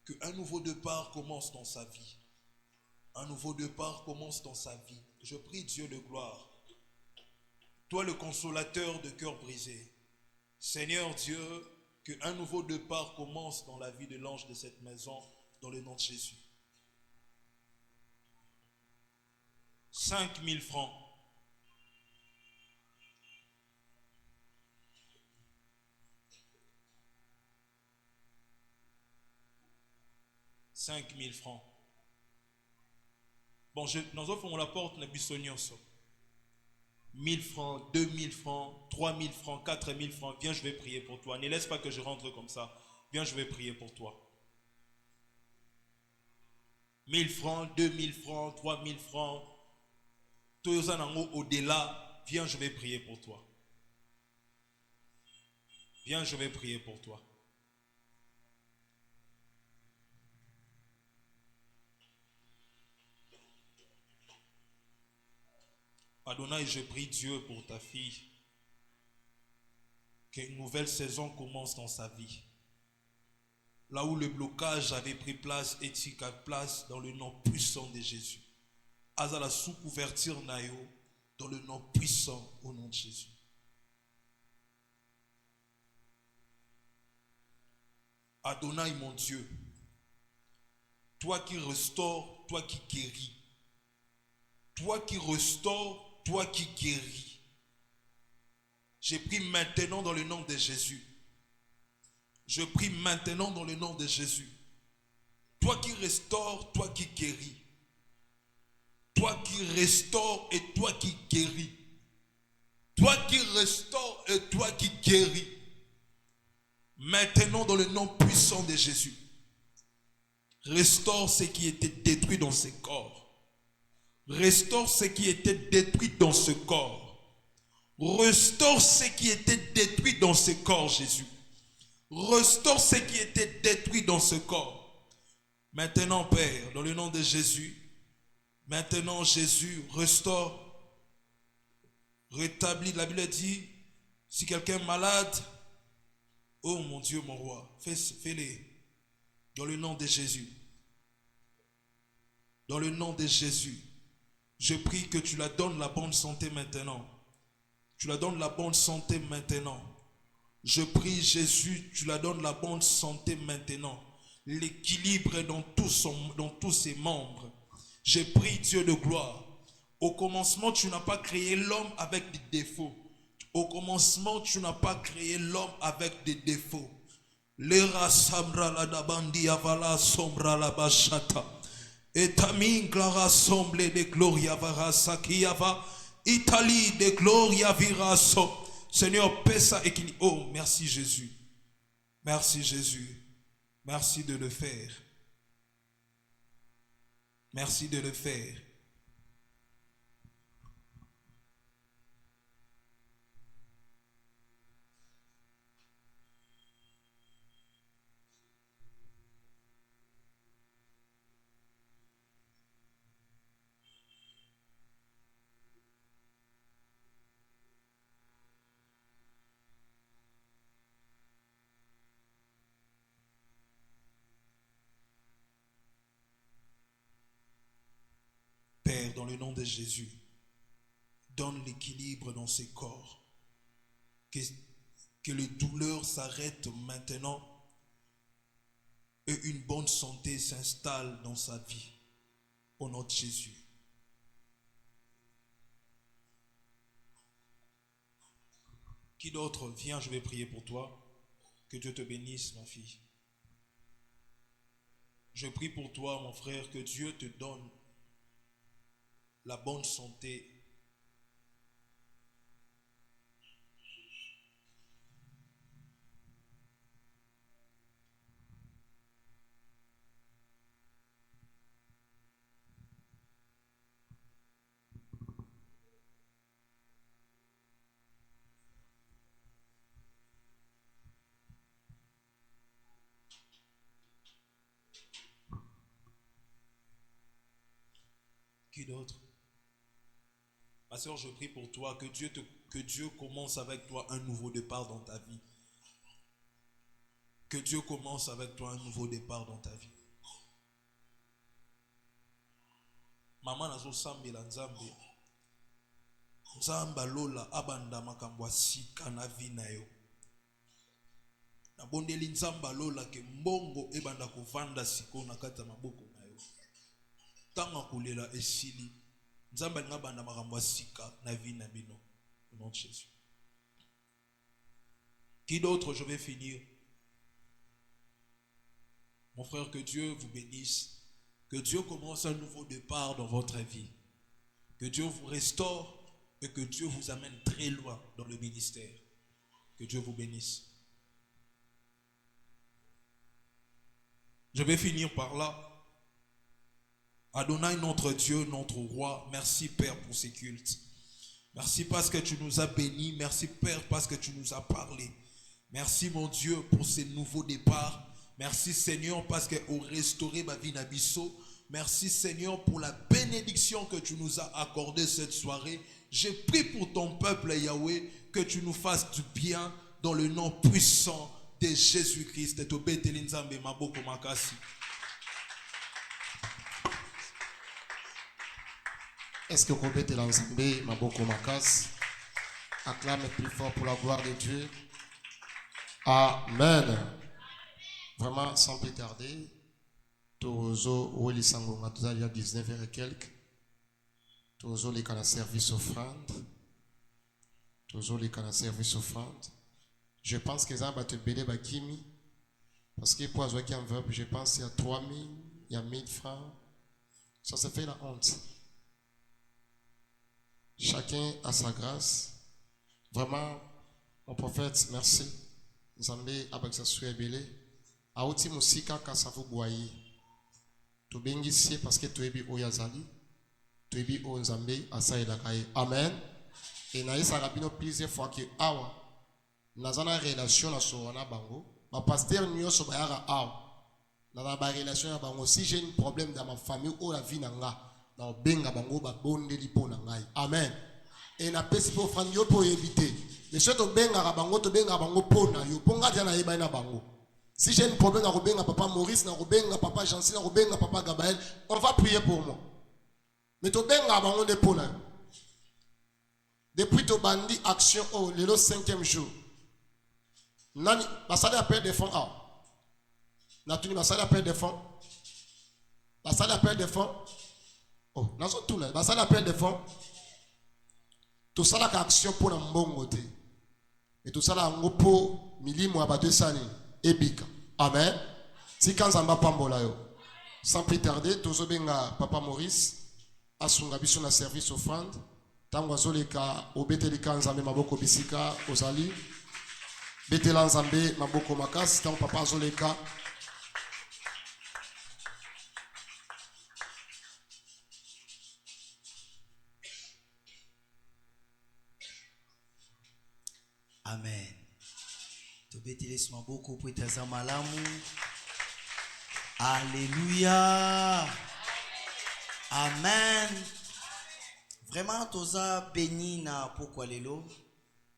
Qu'un nouveau départ commence dans sa vie. Un nouveau départ commence dans sa vie. Je prie Dieu de gloire. Toi le consolateur de cœur brisé. Seigneur Dieu, qu'un nouveau départ commence dans la vie de l'ange de cette maison, dans le nom de Jésus. 5000 francs. 5000 francs. Bon, nous offrons la porte, nous avons 1000 francs, 2000 francs, 3000 francs, 4000 francs. Viens, je vais prier pour toi. Ne laisse pas que je rentre comme ça. Viens, je vais prier pour toi. 1000 francs, 2000 francs, 3000 francs. Tous au-delà. Viens, je vais prier pour toi. Viens, je vais prier pour toi. Adonai, je prie Dieu pour ta fille. Qu'une nouvelle saison commence dans sa vie. Là où le blocage avait pris place, éthique à place dans le nom puissant de Jésus. Azala sous couverture nayo dans le nom puissant au nom de Jésus. Adonai, mon Dieu, toi qui restaures, toi qui guéris, toi qui restaures, toi qui guéris, j'ai pris maintenant dans le nom de Jésus. Je prie maintenant dans le nom de Jésus. Toi qui restaures, toi qui guéris. Toi qui restaures et toi qui guéris. Toi qui restaures et toi qui guéris. Maintenant dans le nom puissant de Jésus. Restaure ce qui était détruit dans ce corps. Restaure ce qui était détruit dans ce corps. Restaure ce qui était détruit dans ce corps, Jésus. Restaure ce qui était détruit dans ce corps. Maintenant, Père, dans le nom de Jésus, maintenant, Jésus, restaure, rétablit. La Bible dit, si quelqu'un est malade, oh mon Dieu, mon roi, fais-le. Dans le nom de Jésus. Dans le nom de Jésus. Je prie que tu la donnes la bonne santé maintenant. Tu la donnes la bonne santé maintenant. Je prie Jésus, tu la donnes la bonne santé maintenant. L'équilibre dans tous ses membres. Je prie Dieu de gloire. Au commencement, tu n'as pas créé l'homme avec des défauts. Au commencement, tu n'as pas créé l'homme avec des défauts. Lera samra la dabandi avala sombra la bachata. Et tamin glara somble de gloria vara sakiava. Italie de gloria viraso. Seigneur, paix ça équilibre. Oh, merci Jésus. Merci Jésus. Merci de le faire. Merci de le faire. Père, dans le nom de Jésus, donne l'équilibre dans ses corps. Que les douleurs s'arrêtent maintenant et une bonne santé s'installe dans sa vie. Au nom de Jésus. Qui d'autre? Viens, je vais prier pour toi. Que Dieu te bénisse, ma fille. Je prie pour toi, mon frère, que Dieu te donne la bonne santé. Qui d'autre? Ma soeur, je prie pour toi, que Dieu commence avec toi un nouveau départ dans ta vie. Que Dieu commence avec toi un nouveau départ dans ta vie. Maman nazo sambela nzambe. Nzamba lola abanda makambo sika na vie na yo. Na bondeli nzamba lola ke mbongo ebanda kovanda siko na kata maboko na yo. Tanga kulela esili. Nzamba ngabanda makambo sika na vie na bino. Au nom de Jésus. Qui d'autre? Je vais finir. Mon frère, que Dieu vous bénisse. Que Dieu commence un nouveau départ dans votre vie. Que Dieu vous restaure et que Dieu vous amène très loin dans le ministère. Que Dieu vous bénisse. Je vais finir par là. Adonai, notre Dieu, notre roi, merci Père pour ces cultes. Merci parce que tu nous as bénis. Merci Père parce que tu nous as parlé. Merci mon Dieu pour ces nouveaux départs. Merci Seigneur parce que au restauré ma vie n'abisso. Merci Seigneur pour la bénédiction que tu nous as accordée cette soirée. Je prie pour ton peuple Yahweh que tu nous fasses du bien dans le nom puissant de Jésus-Christ. Est-ce que vous pouvez te lancer Maboko Makas? Acclame plus fort pour la gloire de Dieu. Amen. Vraiment, sans plus tarder, Tozo Woli Sangonga, tout à l'heure 19h et quelques. Tozo les canaux service offrande. Tozo les canaux service offrande. Je pense que ça va te béder Bakimi. Parce que pour avoir un verbe, je pense qu'il y a 3000, il y a 1000 francs. Ça se fait la honte. Chacun a sa grâce. Vraiment, mon prophète, merci. Nzambe avec sa souhait belé. Aouti musika kasavu boye. Tu bengisi parce que tu ebi oyazali. Tu ebi o Nzambe asaïda kaye. Amen. Et na isa rabino plusieurs fois que awa. Nazana relation na sowana bango. Ma pasteur nyoso bayara awa. Dans ma relation na bango. Si j'ai un problème dans ma famille ou la vie nanga. Na benga bango ba bonde lipo nangai. Amen. Et na pesi po offrande yo pour éviter. Mais si tu benga bango, tu benga bango pona yo. Ponga dia na yeba na bango. Si j'ai un problème, na papa Maurice, na papa Jancy, na papa Gabriel, on va prier pour moi. Mais tu benga bango de pona. Depuis tu bandi action oh le 5e jour. Nani basala appel de fonds ah. Na tuni basala appel de fonds. Basala appel de fonds. Oh, nazo tout là, basala appel de fonds. Tout ça la action pour la mbongo te. Et tout ça la ngopo milimo abate sani ebika. Amen. Si quand zamba pambola yo. Sans plus tarder, tozo benga papa Maurice asunga biso na service offrande. Tango azoleka obeteli nzambe maboko bisika ozali. Betela nzambe maboko makasi tango papa azoleka. Amen. Tobetele maboko po etaza malamu. Alléluia. Amen. Vraiment toza béni na pokwa lelo.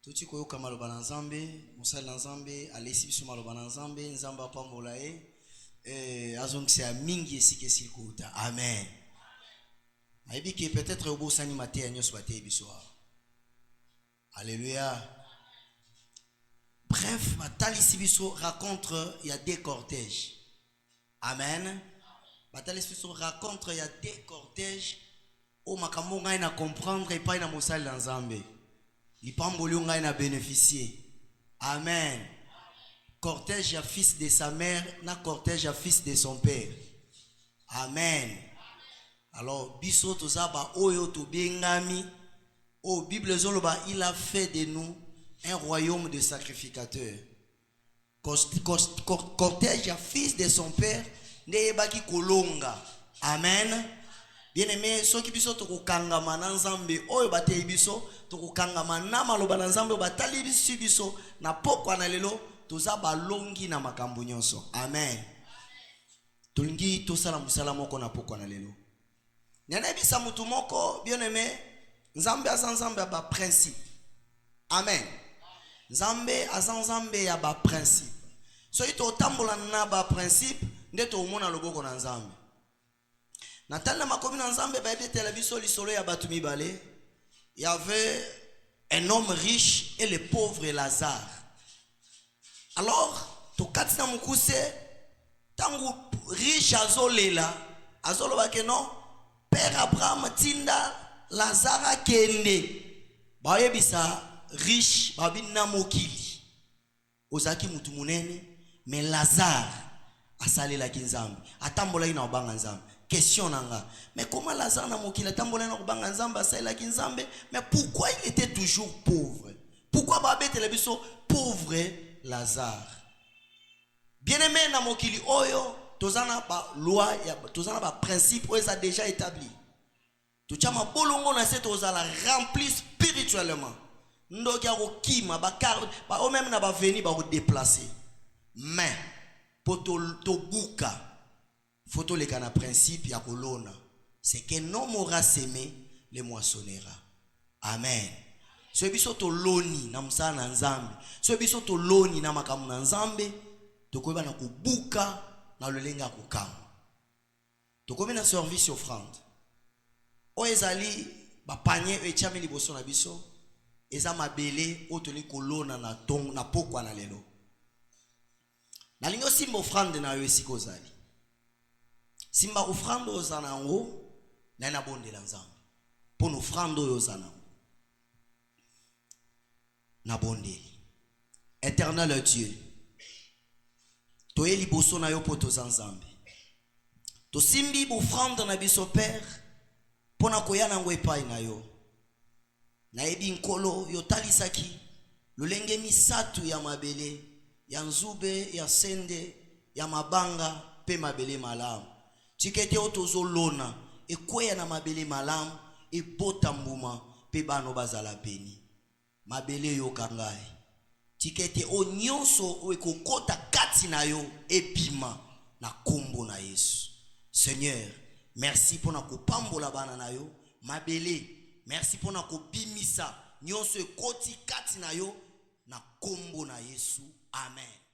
Toti koyoka maloba na Nzambe, mosali na Nzambe, alesi biso maloba na Nzambe, Nzambe apambola ye. Azongisa mingi esika esili kouta. Amen. Ayebi ke peut-être obosani mateya nyonso bateye biso. Alléluia. Bref, Batali Sibiso raconte il y a des cortèges. Amen. Batali Sibiso raconte il y a des cortèges. Oh, makambo ngai na comprendre et pas na mosali na Nzambe. Lipamboli ngai na bénéficier. Amen. Cortège ya fils de sa mère, na cortège ya fils de son père. Amen. Alors, biso tozaba oyo to bengami. Oh, Bible zoloba, il a fait de nous un royaume de sacrificateurs. Cortège à fils de son père, Neyebaki Kolonga. Amen. Bien aimé, ceux qui biso to kokanga mananzambe, oyo batei biso, to kokanga manama loba nanzambe, batali biso, na pokwa na lelo, toza balongi na makambo nyonso. Amen. Tolingi tosala musala moko na pokwa na lelo. Nyana bisa mutu moko, bien aimé, Nzambe azanzambe ba principe. Amen. Nzambe azanzambe ya ba principe. So ito tambola na ba principe ndeto omona loboko na Nzambe. Natanda makomi na Nzambe ba ebe television lisolo ya batu mibale. Il y avait un homme riche et le pauvre Lazare. Alors, to katina mukuse tangu riche azolela, azoloba ke non, Père Abraham tinda Lazare kende. Ba yebisa riche babina mokili ozaki mutu munene mais Lazare asalela kinzambe atambola ina obanga nzambe. Question nanga, mais comment Lazare na mokili atambola ina obanga nzambe asalela kinzambe? Mais pourquoi il était toujours pauvre? Pourquoi babetela biso pauvre Lazare? Bien aimé na mokili oyo tozana ba loi ya tozana ba principe oyo ça déjà établi. Tuchama bolongo na se tozala rempli spirituellement. Ndoki akokima bakar ba o même na ba venir ba ko déplacer. Mais pour to buka photo le kana principe ya kolona. C'est que non aura semé le moissonnera. Amen. Ce biso to loni na msana Nzambe. Ce biso to loni na makamu na Nzambe. To koyeba na kubuka na lolenga kokama. To koyeba na service offrande. O ezali ba panier echami liboso na biso. Eza mabele otoni kolona na tong na pokwa na lelo. nalingi osimba offrande na yo esika ozali. Simba offrande oza nango na nabondela Nzambe mpo na offrande oyo oza nango. Nabondeli. Éternel Dieu, toye liboso na yo po toza Nzambe. Tosimbi offrande na biso Père mpo na koya nango epai na yo. Nayebi nkolo yo talisaki lolenge misatu ya mabele, ya nzube, ya sende, ya mabanga pe mabele malamu. Tikete otozo lona ekweya na mabele malamu ebota mbuma pe bano bazala beni. Mabele yo kangai. Tikete o nyonso ekokota kati na yo ebima na kombo na Yesu. Seigneur, merci pour na kopambola bana na yo. Mabele, merci pour na kopimisa nyonso ekoti kati na yo na kombo na Yesu. Amen.